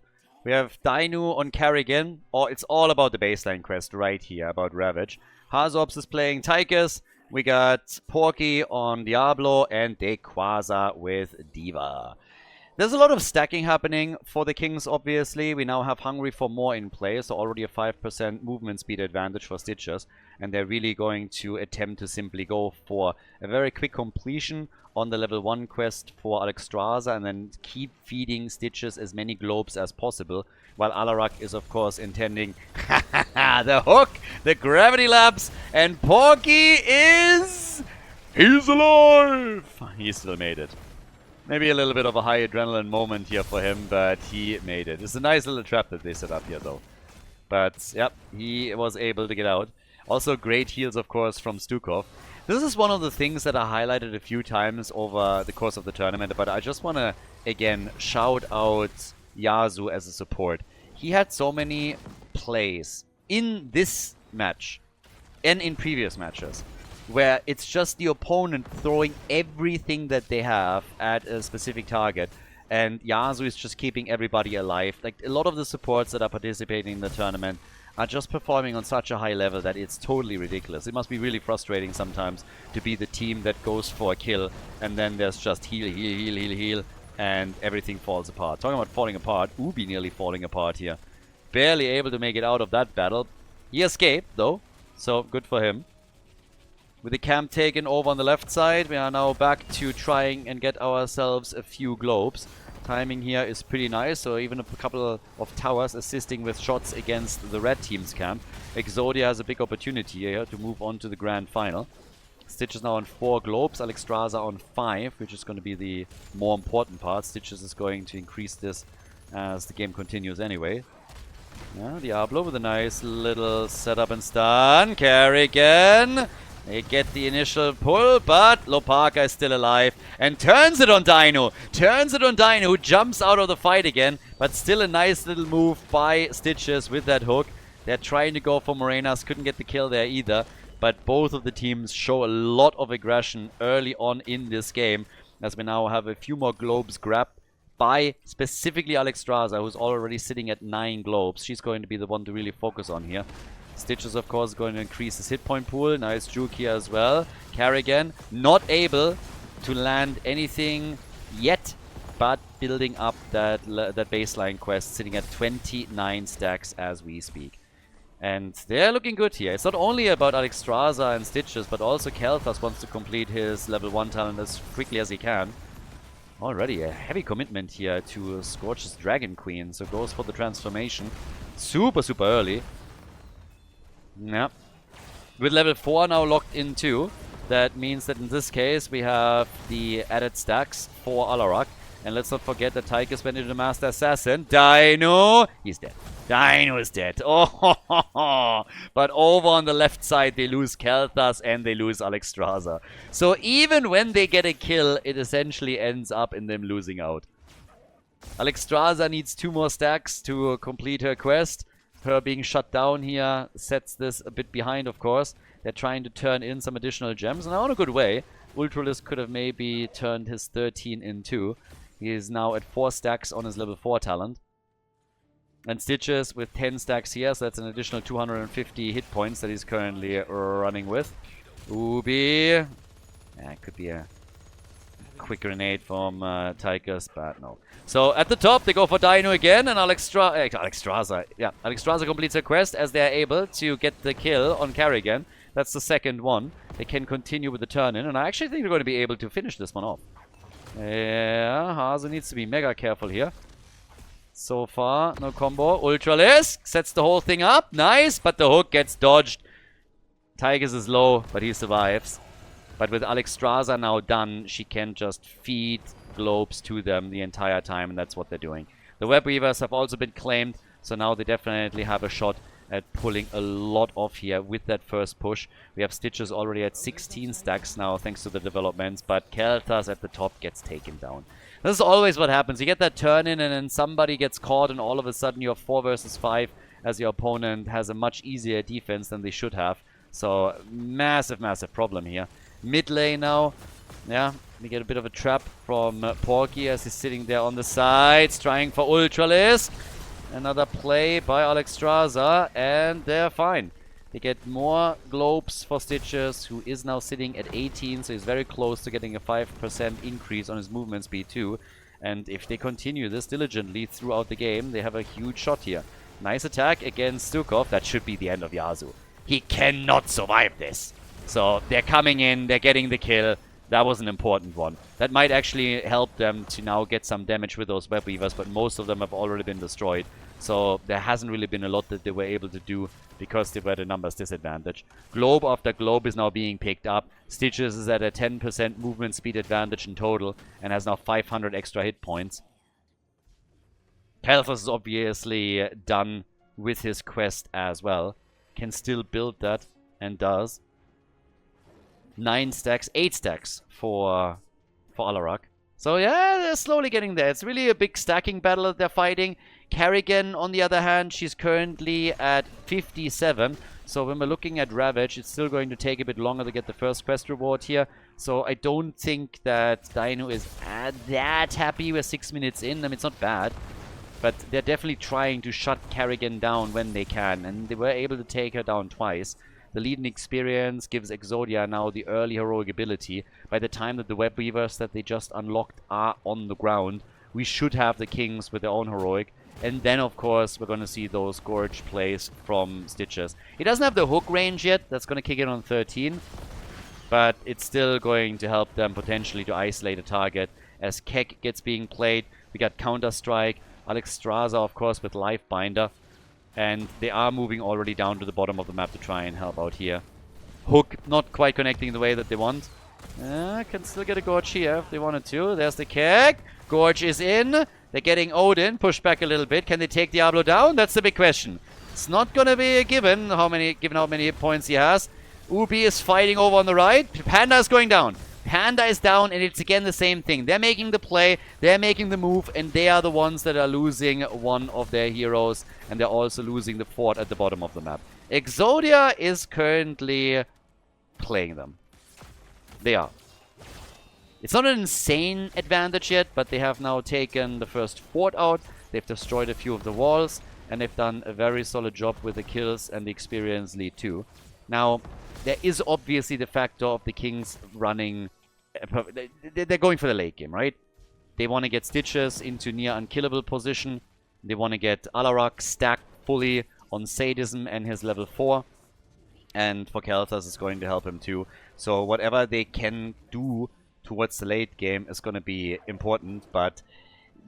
We have Dainu on Kerrigan. Oh, it's all about the baseline quest right here, about Ravage. Hazops is playing Tychus. We got Porky on Diablo and Dequaza with Diva. There's a lot of stacking happening for the Kings, obviously. We now have Hungry for More in play, so already a 5% movement speed advantage for Stitches. And they're really going to attempt to simply go for a very quick completion on the level 1 quest for Alexstrasza and then keep feeding Stitches as many globes as possible. While Alarak is, of course, intending the hook, the gravity lapse, and Porky is... he's alive! He still made it. Maybe a little bit of a high adrenaline moment here for him, but he made it. It's a nice little trap that they set up here, though. But, yep, he was able to get out. Also, great heals, of course, from Stukov. This is one of the things that I highlighted a few times over the course of the tournament, but I just want to, again, shout out Yazu as a support. He had so many plays in this match and in previous matches where it's just the opponent throwing everything that they have at a specific target, and Yazu is just keeping everybody alive. Like, a lot of the supports that are participating in the tournament are just performing on such a high level that it's totally ridiculous. It must be really frustrating sometimes to be the team that goes for a kill, and then there's just heal, and everything falls apart. Talking about falling apart, Ubi nearly falling apart here. Barely able to make it out of that battle. He escaped, though, so good for him. With the camp taken over on the left side, we are now back to trying and get ourselves a few globes. Timing here is pretty nice, so even a couple of towers assisting with shots against the red team's camp. Exodia has a big opportunity here to move on to the grand final. Stitches now on 4 globes, Alexstrasza on 5, which is going to be the more important part. Stitches is going to increase this as the game continues anyway. Yeah, Diablo with a nice little setup and stun. Kerrigan. They get the initial pull, but Lopaka is still alive and turns it on Dino. Turns it on Dino, who jumps out of the fight again, but still a nice little move by Stitches with that hook. They're trying to go for Morenas, couldn't get the kill there either, but both of the teams show a lot of aggression early on in this game, as we now have a few more globes grabbed by specifically Alexstrasza, who's already sitting at 9 globes. She's going to be the one to really focus on here. Stitches, of course, going to increase his hit point pool. Nice juke here as well. Kerrigan not able to land anything yet, but building up that baseline quest, sitting at 29 stacks as we speak. And they're looking good here. It's not only about Alexstrasza and Stitches, but also Khaldor wants to complete his level 1 talent as quickly as he can. Already a heavy commitment here to Scorch's Dragon Queen, so goes for the transformation. Super early. Yeah. With level 4 now locked in too, that means that in this case we have the added stacks for Alarak. And let's not forget that Tychus went into the Master Assassin. Dino! He's dead. Dino is dead. Oh, but over on the left side they lose Khaldor and they lose Alexstrasza. So even when they get a kill, it essentially ends up in them losing out. Alexstrasza needs 2 more stacks to complete her quest. Her being shut down here sets this a bit behind, of course. They're trying to turn in some additional gems, and in a good way. Ultralisk could have maybe turned his 13 in 2. He is now at 4 stacks on his level 4 talent. And Stitches with 10 stacks here, so that's an additional 250 hit points that he's currently running with. Ubi. Yeah, could be a quick grenade from Tychus, but no. So at the top, they go for Dino again, and Alexstrasza. Yeah, Alexstrasza completes her quest as they are able to get the kill on Kerrigan. That's the second one. They can continue with the turn-in, and I actually think they're going to be able to finish this one off. Yeah, Hazu needs to be mega careful here. So far, no combo. Ultralisk sets the whole thing up. Nice, but the hook gets dodged. Tychus is low, but he survives. But with Alexstrasza now done, she can just feed globes to them the entire time, and that's what they're doing. The Web Weavers have also been claimed, so now they definitely have a shot at pulling a lot off here with that first push. We have Stitches already at 16 stacks now, thanks to the developments, but Khaldor at the top gets taken down. This is always what happens. You get that turn in, and then somebody gets caught, and all of a sudden you're 4 versus 5, as your opponent has a much easier defense than they should have. So, massive problem here. Mid lane now. Yeah, we get a bit of a trap from Porky as he's sitting there on the sides, trying for Ultralisk. Another play by Alexstrasza, and they're fine. They get more globes for Stitches, who is now sitting at 18, so he's very close to getting a 5% increase on his movement speed too. And if they continue this diligently throughout the game, they have a huge shot here. Nice attack against Stukov. That should be the end of Yasuo. He cannot survive this. So they're coming in, they're getting the kill. That was an important one. That might actually help them to now get some damage with those Web Weavers, but most of them have already been destroyed. So there hasn't really been a lot that they were able to do because they were at a numbers disadvantage. Globe after globe is now being picked up. Stitches is at a 10% movement speed advantage in total and has now 500 extra hit points. Khaldor is obviously done with his quest as well. Can still build that and does. 9 stacks, 8 stacks for Alarak. So yeah, they're slowly getting there. It's really a big stacking battle that they're fighting. Kerrigan, on the other hand, she's currently at 57. So when we're looking at Ravage, it's still going to take a bit longer to get the first quest reward here. So I don't think that Dino is that happy. We're 6 minutes in. I mean, it's not bad. But they're definitely trying to shut Kerrigan down when they can. And they were able to take her down twice. The lead in experience gives Exodia now the early heroic ability. By the time that the Web Weavers that they just unlocked are on the ground, we should have the Kings with their own heroic. And then, of course, we're going to see those Gorge plays from Stitches. He doesn't have the hook range yet. That's going to kick in on 13. But it's still going to help them potentially to isolate a target. As Keck gets being played, we got Counter-Strike. Alexstrasza, of course, with Lifebinder. And they are moving already down to the bottom of the map to try and help out here. Hook not quite connecting the way that they want. Can still get a Gorge here if they wanted to. There's the kick. Gorge is in. They're getting Odin. Pushed back a little bit. Can they take Diablo down? That's the big question. It's not going to be a given how many hit points he has. Ubi is fighting over on the right. Panda is going down. Panda is down, and it's again the same thing. They're making the play, they're making the move, and they are the ones that are losing one of their heroes, and they're also losing the fort at the bottom of the map. Exodia is currently playing them. They are. It's not an insane advantage yet, but they have now taken the first fort out. They've destroyed a few of the walls, and they've done a very solid job with the kills and the experience lead too. Now, there is obviously the factor of the Kings running... They're going for the late game, right? They want to get Stitches into near unkillable position. They want to get Alarak stacked fully on Sadism and his level 4. And for Kelthas, it's going to help him too. So whatever they can do towards the late game is going to be important, but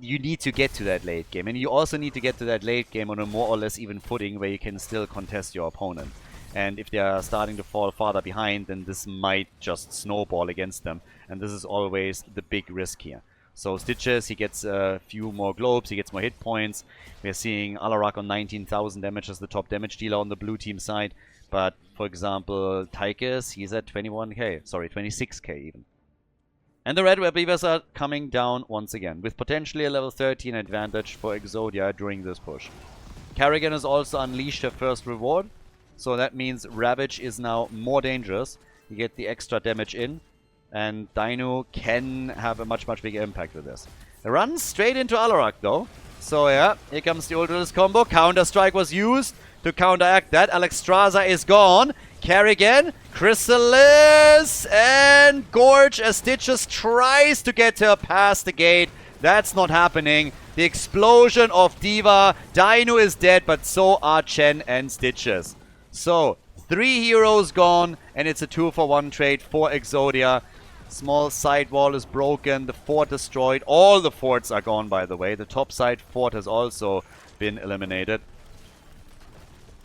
you need to get to that late game. And you also need to get to that late game on a more or less even footing where you can still contest your opponent. And if they are starting to fall farther behind, then this might just snowball against them. And this is always the big risk here. So Stitches, he gets a few more globes, he gets more hit points. We're seeing Alarak on 19,000 damage as the top damage dealer on the blue team side. But, for example, Tychus, he's at 21k. Sorry, 26k even. And the Red Beavers are coming down once again, with potentially a level 13 advantage for Exodia during this push. Kerrigan has also unleashed her first reward. So that means Ravage is now more dangerous. You get the extra damage in. And Dino can have a much bigger impact with this. It runs straight into Alarak though. So yeah, here comes the Ultralis combo. Counter-Strike was used to counteract that. Alexstrasza is gone. Kerrigan, Chrysalis, and Gorge as Stitches tries to get her past the gate. That's not happening. The explosion of Diva. Dino is dead, but so are Chen and Stitches. So, 3 heroes gone, and it's a 2-for-1 trade for Exodia. Small side wall is broken, the fort destroyed. All the forts are gone, by the way. The top side fort has also been eliminated.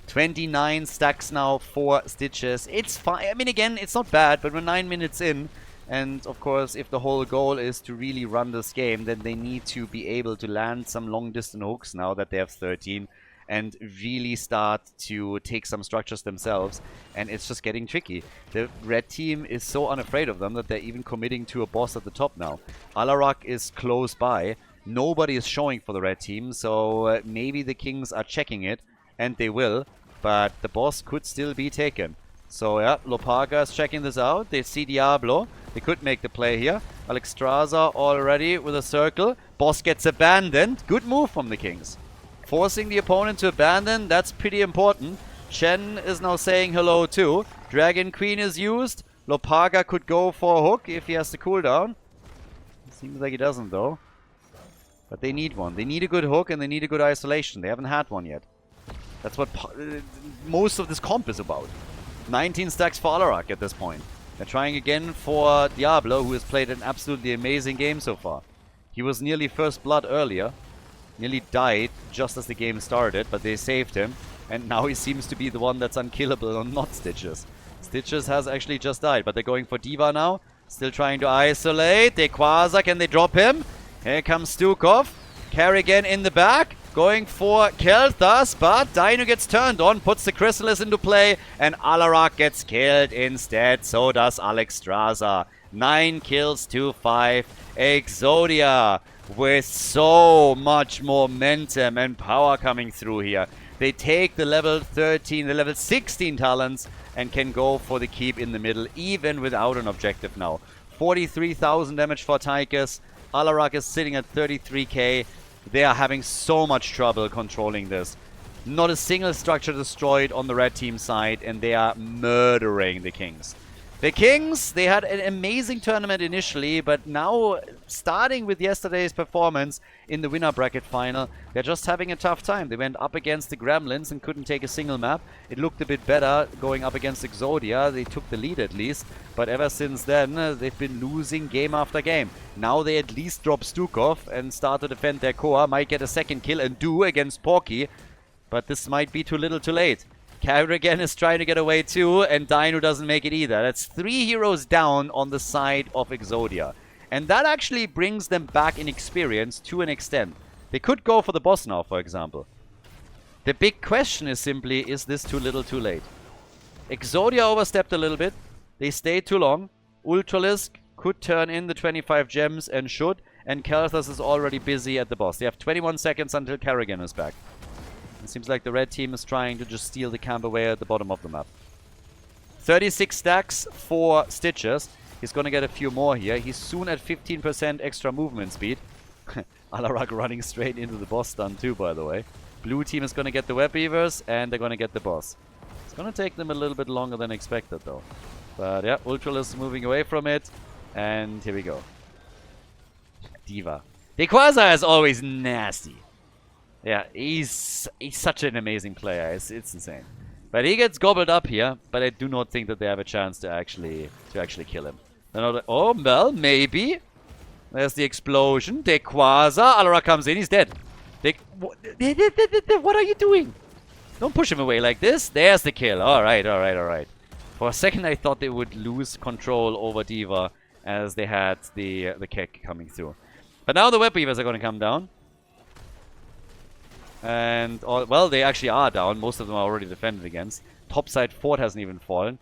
29 stacks now for Stitches. It's fine. I mean, again, it's not bad, but we're 9 minutes in. And, of course, if the whole goal is to really run this game, then they need to be able to land some long-distance hooks now that they have 13. And really start to take some structures themselves. And it's just getting tricky. The red team is so unafraid of them that they're even committing to a boss at the top now. Alarak is close by. Nobody is showing for the red team. So maybe the Kings are checking it. And they will. But the boss could still be taken. So yeah, Lopaga is checking this out. They see Diablo. They could make the play here. Alexstrasza already with a circle. Boss gets abandoned. Good move from the Kings. Forcing the opponent to abandon, that's pretty important. Chen is now saying hello too. Dragon Queen is used. Lopaga could go for a hook if he has the cooldown. Seems like he doesn't though. But they need one. They need a good hook and they need a good isolation. They haven't had one yet. That's what most of this comp is about. 19 stacks for Alarak at this point. They're trying again for Diablo, who has played an absolutely amazing game so far. He was nearly first blood earlier. Nearly died just as the game started, but they saved him. And now he seems to be the one that's unkillable on not Stitches. Stitches has actually just died, but they're going for Diva now. Still trying to isolate. Quasar, can they drop him? Here comes Stukov. Kerrigan in the back. Going for Kelthas, but Dino gets turned on, puts the Chrysalis into play, and Alarak gets killed instead. So does Alexstrasza. 9 kills to 5. Exodia with so much momentum and power coming through here. They take the level 13, the level 16 talents and can go for the keep in the middle, even without an objective now. 43,000 damage for Tychus. Alarak is sitting at 33k. They are having so much trouble controlling this. Not a single structure destroyed on the red team side, and they are murdering the Kings. The Kings, they had an amazing tournament initially, but now, starting with yesterday's performance in the winner bracket final, they're just having a tough time. They went up against the Gremlins and couldn't take a single map. It looked a bit better going up against Exodia. They took the lead at least, but ever since then, they've been losing game after game. Now they at least drop Stukov and start to defend their core. Might get a second kill and do against Porky, but this might be too little too late. Carrigan is trying to get away too, and Dino doesn't make it either. That's 3 heroes down on the side of Exodia. And that actually brings them back in experience to an extent. They could go for the boss now, for example. The big question is simply, is this too little too late? Exodia overstepped a little bit. They stayed too long. Ultralisk could turn in the 25 gems and should. And Kalthas is already busy at the boss. They have 21 seconds until Carrigan is back. It seems like the red team is trying to just steal the camp away at the bottom of the map. 36 stacks for Stitches. He's going to get a few more here. He's soon at 15% extra movement speed. Alarak running straight into the boss stun too, by the way. Blue team is going to get the web weavers, and they're going to get the boss. It's going to take them a little bit longer than expected, though. But yeah, Ultralisk moving away from it. And here we go. D.Va. Dequaza is always nasty. Yeah, he's such an amazing player. It's insane. But he gets gobbled up here, but I do not think that they have a chance to actually kill him. Oh, well, maybe. There's the explosion. Dequaza. Alara comes in. He's dead. What are you doing? Don't push him away like this. There's the kill. Alright, alright, alright. For a second I thought they would lose control over D.Va as they had the kick coming through. But now the web weavers are going to come down. And, well, they actually are down. Most of them are already defended against. Topside fort hasn't even fallen.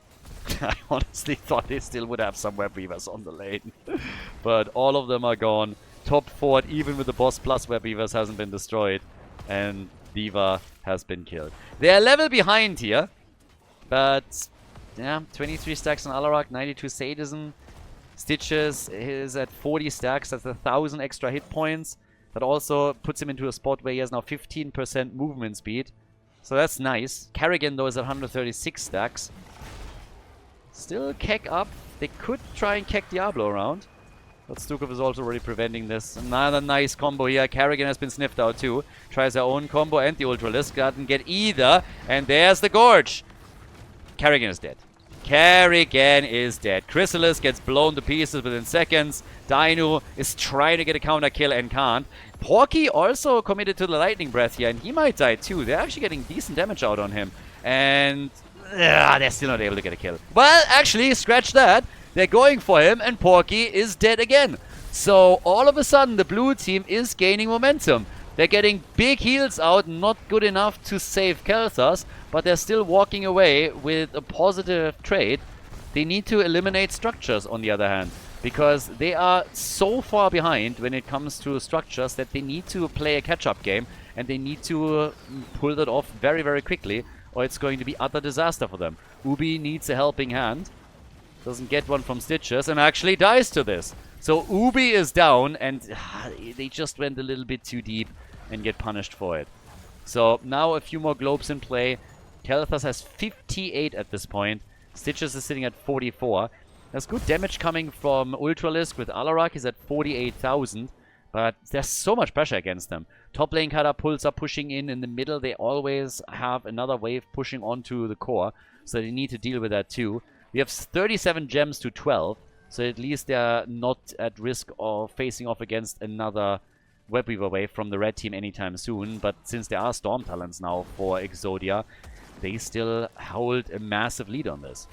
I honestly thought they still would have some web weavers on the lane. But all of them are gone. Top fort, even with the boss plus web weavers, hasn't been destroyed. And D.Va has been killed. They're a level behind here. But, yeah, 23 stacks on Alarak, 92 sadism. Stitches is at 40 stacks. That's 1,000 extra hit points. That also puts him into a spot where he has now 15% movement speed. So that's nice. Carrigan, though, is at 136 stacks. Still Keck up. They could try and Keck Diablo around. But Stukov is also already preventing this. Another nice combo here. Carrigan has been sniffed out too. Tries her own combo and the Ultralisk. Doesn't get either. And there's the Gorge. Carrigan is dead. Carrigan is dead. Chrysalis gets blown to pieces within seconds. Dino is trying to get a counter kill and can't. Porky also committed to the lightning breath here, and he might die too. They're actually getting decent damage out on him. And they're still not able to get a kill. Well, actually, scratch that. They're going for him, and Porky is dead again. So all of a sudden, the blue team is gaining momentum. They're getting big heals out, not good enough to save Kalthas, but they're still walking away with a positive trade. They need to eliminate structures, on the other hand, because they are so far behind when it comes to structures that they need to play a catch-up game, and they need to pull that off very, very quickly, or it's going to be utter disaster for them. Ubi needs a helping hand. Doesn't get one from Stitches, and actually dies to this. So Ubi is down, and they just went a little bit too deep and get punished for it. So now a few more globes in play. Kalthas has 58 at this point. Stitches is sitting at 44. There's good damage coming from Ultralisk with Alarak. He's at 48,000. But there's so much pressure against them. Top lane catapults are pushing in the middle. They always have another wave pushing onto the core. So they need to deal with that too. We have 37 gems to 12. So at least they're not at risk of facing off against another Webweaver wave from the red team anytime soon. But since there are Storm Talents now for Exodia, they still hold a massive lead on this.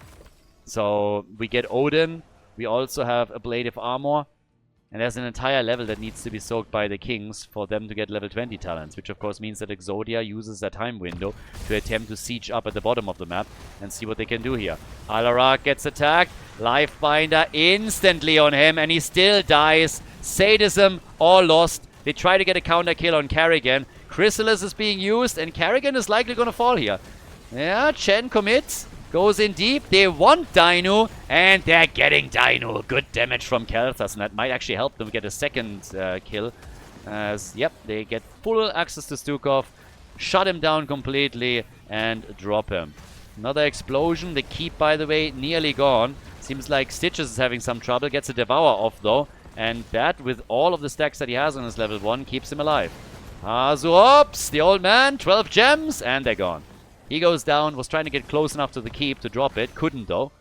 So we get Odin. We also have ablative armor. And there's an entire level that needs to be soaked by the Kings for them to get level 20 talents, which of course means that Exodia uses that time window to attempt to siege up at the bottom of the map and see what they can do here. Alarak gets attacked. Lifebinder instantly on him, and he still dies. Sadism, all lost. They try to get a counter kill on Carrigan. Chrysalis is being used, and Carrigan is likely going to fall here. Yeah, Chen commits. Goes in deep. They want Dino, and they're getting Dino. Good damage from Kalthas, and that might actually help them get a second kill. As, yep, they get full access to Stukov, shut him down completely, and drop him. Another explosion. The keep, by the way, nearly gone. Seems like Stitches is having some trouble. Gets a Devour off, though. And that, with all of the stacks that he has on his level 1, keeps him alive. Azuops, the old man, 12 gems, and they're gone. He goes down, was trying to get close enough to the keep to drop it. Couldn't, though.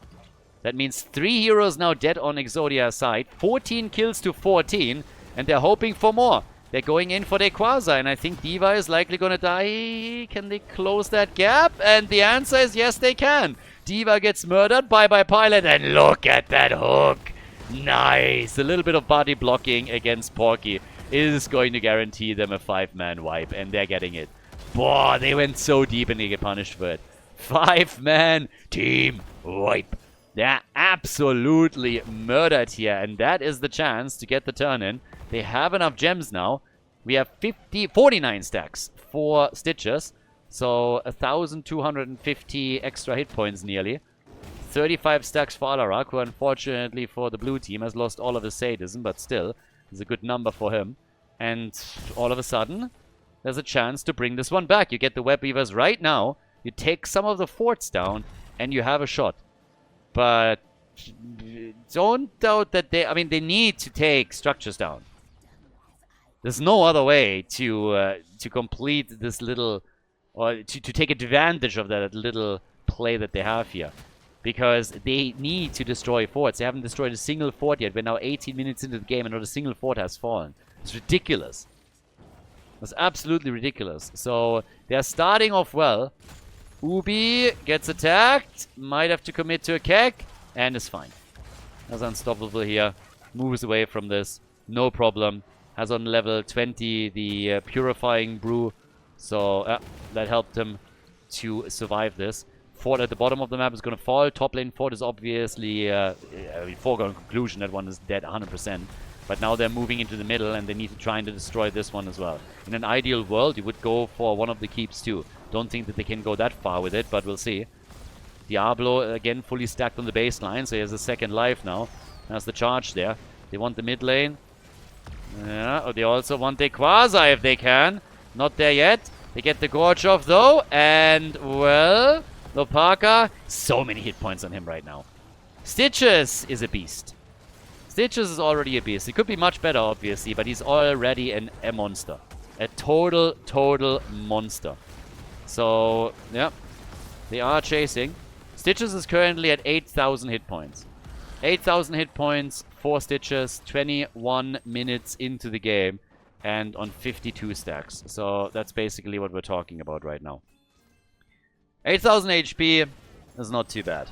That means 3 heroes now dead on Exodia's side. 14 kills to 14, and they're hoping for more. They're going in for their Quasar, and I think Diva is likely going to die. Can they close that gap? And the answer is yes, they can. Diva gets murdered. Bye-bye Pilot, and look at that hook. Nice. A little bit of body blocking against Porky is going to guarantee them a 5-man wipe, and they're getting it. Boah, they went so deep and they get punished for it. 5-man team wipe. They're absolutely murdered here, and that is the chance to get the turn in. They have enough gems now. We have 49 stacks for Stitches, so 1,250 extra hit points nearly. 35 stacks for Alarak, who unfortunately for the blue team has lost all of his sadism, but still is a good number for him. And all of a sudden, there's a chance to bring this one back. You get the Web Weavers right now, you take some of the forts down, and you have a shot. But don't doubt that they need to take structures down. There's no other way to complete this little, or to take advantage of that little play that they have here. Because they need to destroy forts. They haven't destroyed a single fort yet. We're now 18 minutes into the game and not a single fort has fallen. It's ridiculous. It's absolutely ridiculous. So they're starting off well. Ubi gets attacked. Might have to commit to a keg. And is fine. That's unstoppable here. Moves away from this. No problem. Has on level 20 the Purifying Brew. So that helped him to survive this. Fort at the bottom of the map is going to fall. Top lane fort is obviously a foregone conclusion. That one is dead 100%. But now they're moving into the middle and they need to try and destroy this one as well. In an ideal world, you would go for one of the keeps too. Don't think that they can go that far with it, but we'll see. Diablo, again, fully stacked on the baseline, so he has a second life now. That's the charge there. They want the mid lane. Yeah, they also want their Quasar if they can. Not there yet. They get the Gorge off though, and, well, Lopaka, so many hit points on him right now. Stitches is a beast. Stitches is already a beast. He could be much better, obviously, but he's already a monster. A total monster. So, yeah, they are chasing. Stitches is currently at 8,000 hit points. 8,000 hit points, 4 Stitches, 21 minutes into the game, and on 52 stacks. So that's basically what we're talking about right now. 8,000 HP is not too bad.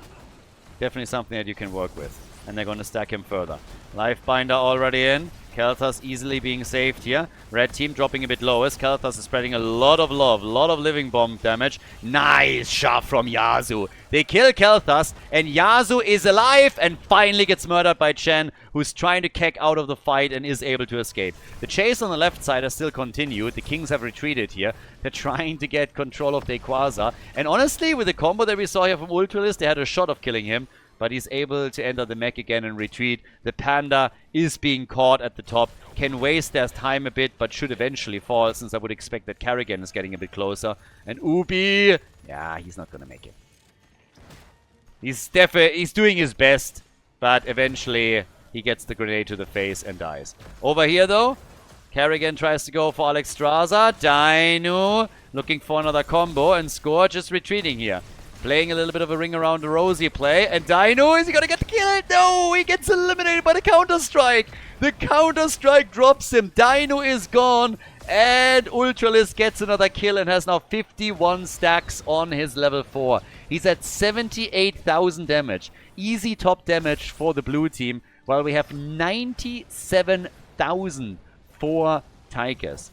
Definitely something that you can work with. And they're going to stack him further. Lifebinder already in. Kel'Thas easily being saved here. Red team dropping a bit low as Kel'Thas is spreading a lot of love. A lot of living bomb damage. Nice shot from Yasuo. They kill Kel'Thas and Yasuo is alive and finally gets murdered by Chen, who's trying to kick out of the fight and is able to escape. The chase on the left side has still continued. The Kings have retreated here. They're trying to get control of their Quasar. And honestly, with the combo that we saw here from Ultralis, they had a shot of killing him. But he's able to enter the mech again and retreat. The Panda is being caught at the top. Can waste their time a bit, but should eventually fall, since I would expect that Karrigan is getting a bit closer. And Ubi, yeah, he's not going to make it. He's doing his best, but eventually he gets the grenade to the face and dies. Over here, though, Karrigan tries to go for Alexstrasza. Dino looking for another combo, and Scourge is retreating here. Playing a little bit of a ring around the rosy play. And Dino, is he going to get the kill? No, he gets eliminated by the Counter-Strike. The Counter-Strike drops him. Dino is gone. And Ultralis gets another kill and has now 51 stacks on his level 4. He's at 78,000 damage. Easy top damage for the blue team. While we have 97,000 for Tigers.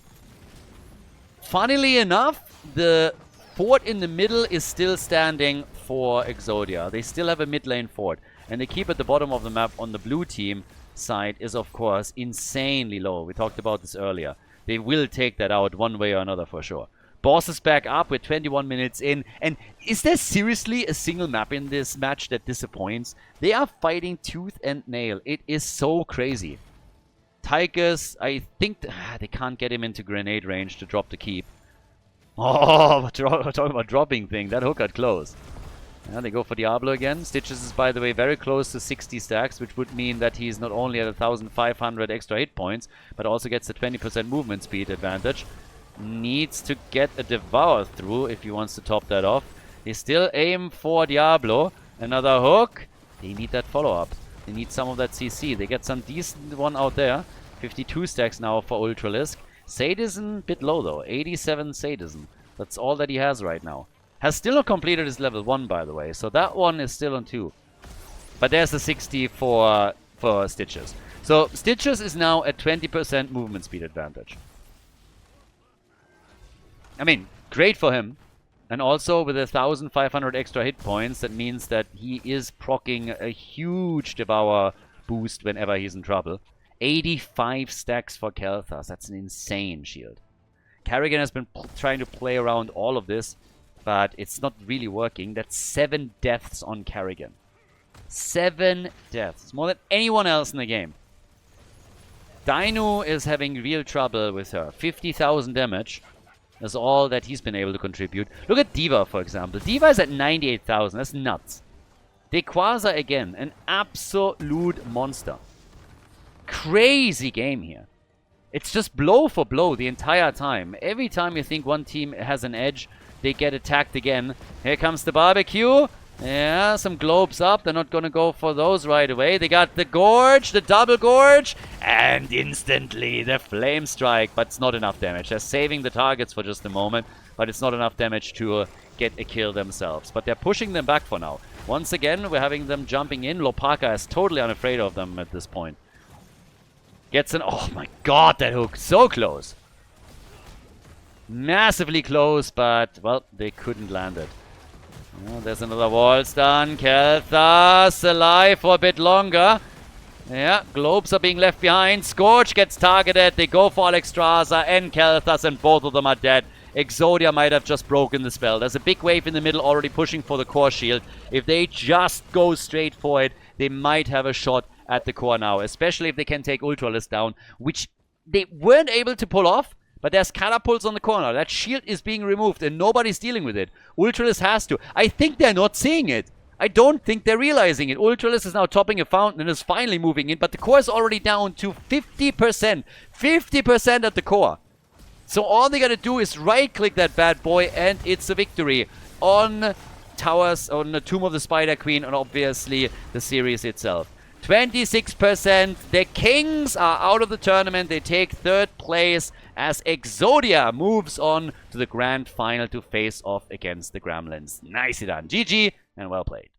Funnily enough, the fort in the middle is still standing for Exodia. They still have a mid lane fort. And they keep at the bottom of the map on the blue team side is, of course, insanely low. We talked about this earlier. They will take that out one way or another for sure. Boss is back up with 21 minutes in. And is there seriously a single map in this match that disappoints? They are fighting tooth and nail. It is so crazy. Tigers, I think they can't get him into grenade range to drop the keep. Oh, talking about dropping thing. That hook got close. Yeah, they go for Diablo again. Stitches is, by the way, very close to 60 stacks, which would mean that he's not only at 1,500 extra hit points, but also gets a 20% movement speed advantage. Needs to get a Devour through if he wants to top that off. They still aim for Diablo. Another hook. They need that follow-up. They need some of that CC. They get some decent one out there. 52 stacks now for Ultralisk. Sadism, bit low though. 87 Sadism. That's all that he has right now. Has still not completed his level 1, by the way. So that one is still on 2. But there's the 60 for Stitches. So Stitches is now at 20% movement speed advantage. I mean, great for him. And also with 1,500 extra hit points, that means that he is proccing a huge Devour boost whenever he's in trouble. 85 stacks for Kel'Thas. That's an insane shield. Kerrigan has been trying to play around all of this, but it's not really working. That's 7 deaths on Kerrigan. 7 deaths. More than anyone else in the game. Dainu is having real trouble with her. 50,000 damage. That's all that he's been able to contribute. Look at D.Va, for example. D.Va is at 98,000. That's nuts. Dequaza again. An absolute monster. Crazy game here. It's just blow for blow the entire time. Every time you think one team has an edge, they get attacked again. Here comes the barbecue. Yeah, some globes up. They're not going to go for those right away. They got the gorge, the double gorge, and instantly the flame strike. But it's not enough damage. They're saving the targets for just a moment, but it's not enough damage to get a kill themselves. But they're pushing them back for now. Once again, we're having them jumping in. Lopaka is totally unafraid of them at this point. Gets an... Oh my god, that hook. So close. Massively close, but, well, they couldn't land it. Oh, there's another wall stun. Kel'Thas alive for a bit longer. Yeah, globes are being left behind. Scorch gets targeted. They go for Alexstrasza and Kel'Thas, and both of them are dead. Exodia might have just broken the spell. There's a big wave in the middle already pushing for the core shield. If they just go straight for it, they might have a shot at the core now, especially if they can take Ultralisk down, which they weren't able to pull off, but there's catapults on the corner. That shield is being removed and nobody's dealing with it. Ultralisk has to. I think they're not seeing it. I don't think they're realizing it. Ultralisk is now topping a fountain and is finally moving in, but the core is already down to 50%. 50% at the core. So all they gotta do is right-click that bad boy and it's a victory on Towers, on the Tomb of the Spider Queen, and obviously the series itself. 26%. The Kings are out of the tournament. They take 3rd place as Exodia moves on to the grand final to face off against the Gremlins. Nicely done. GG and well played.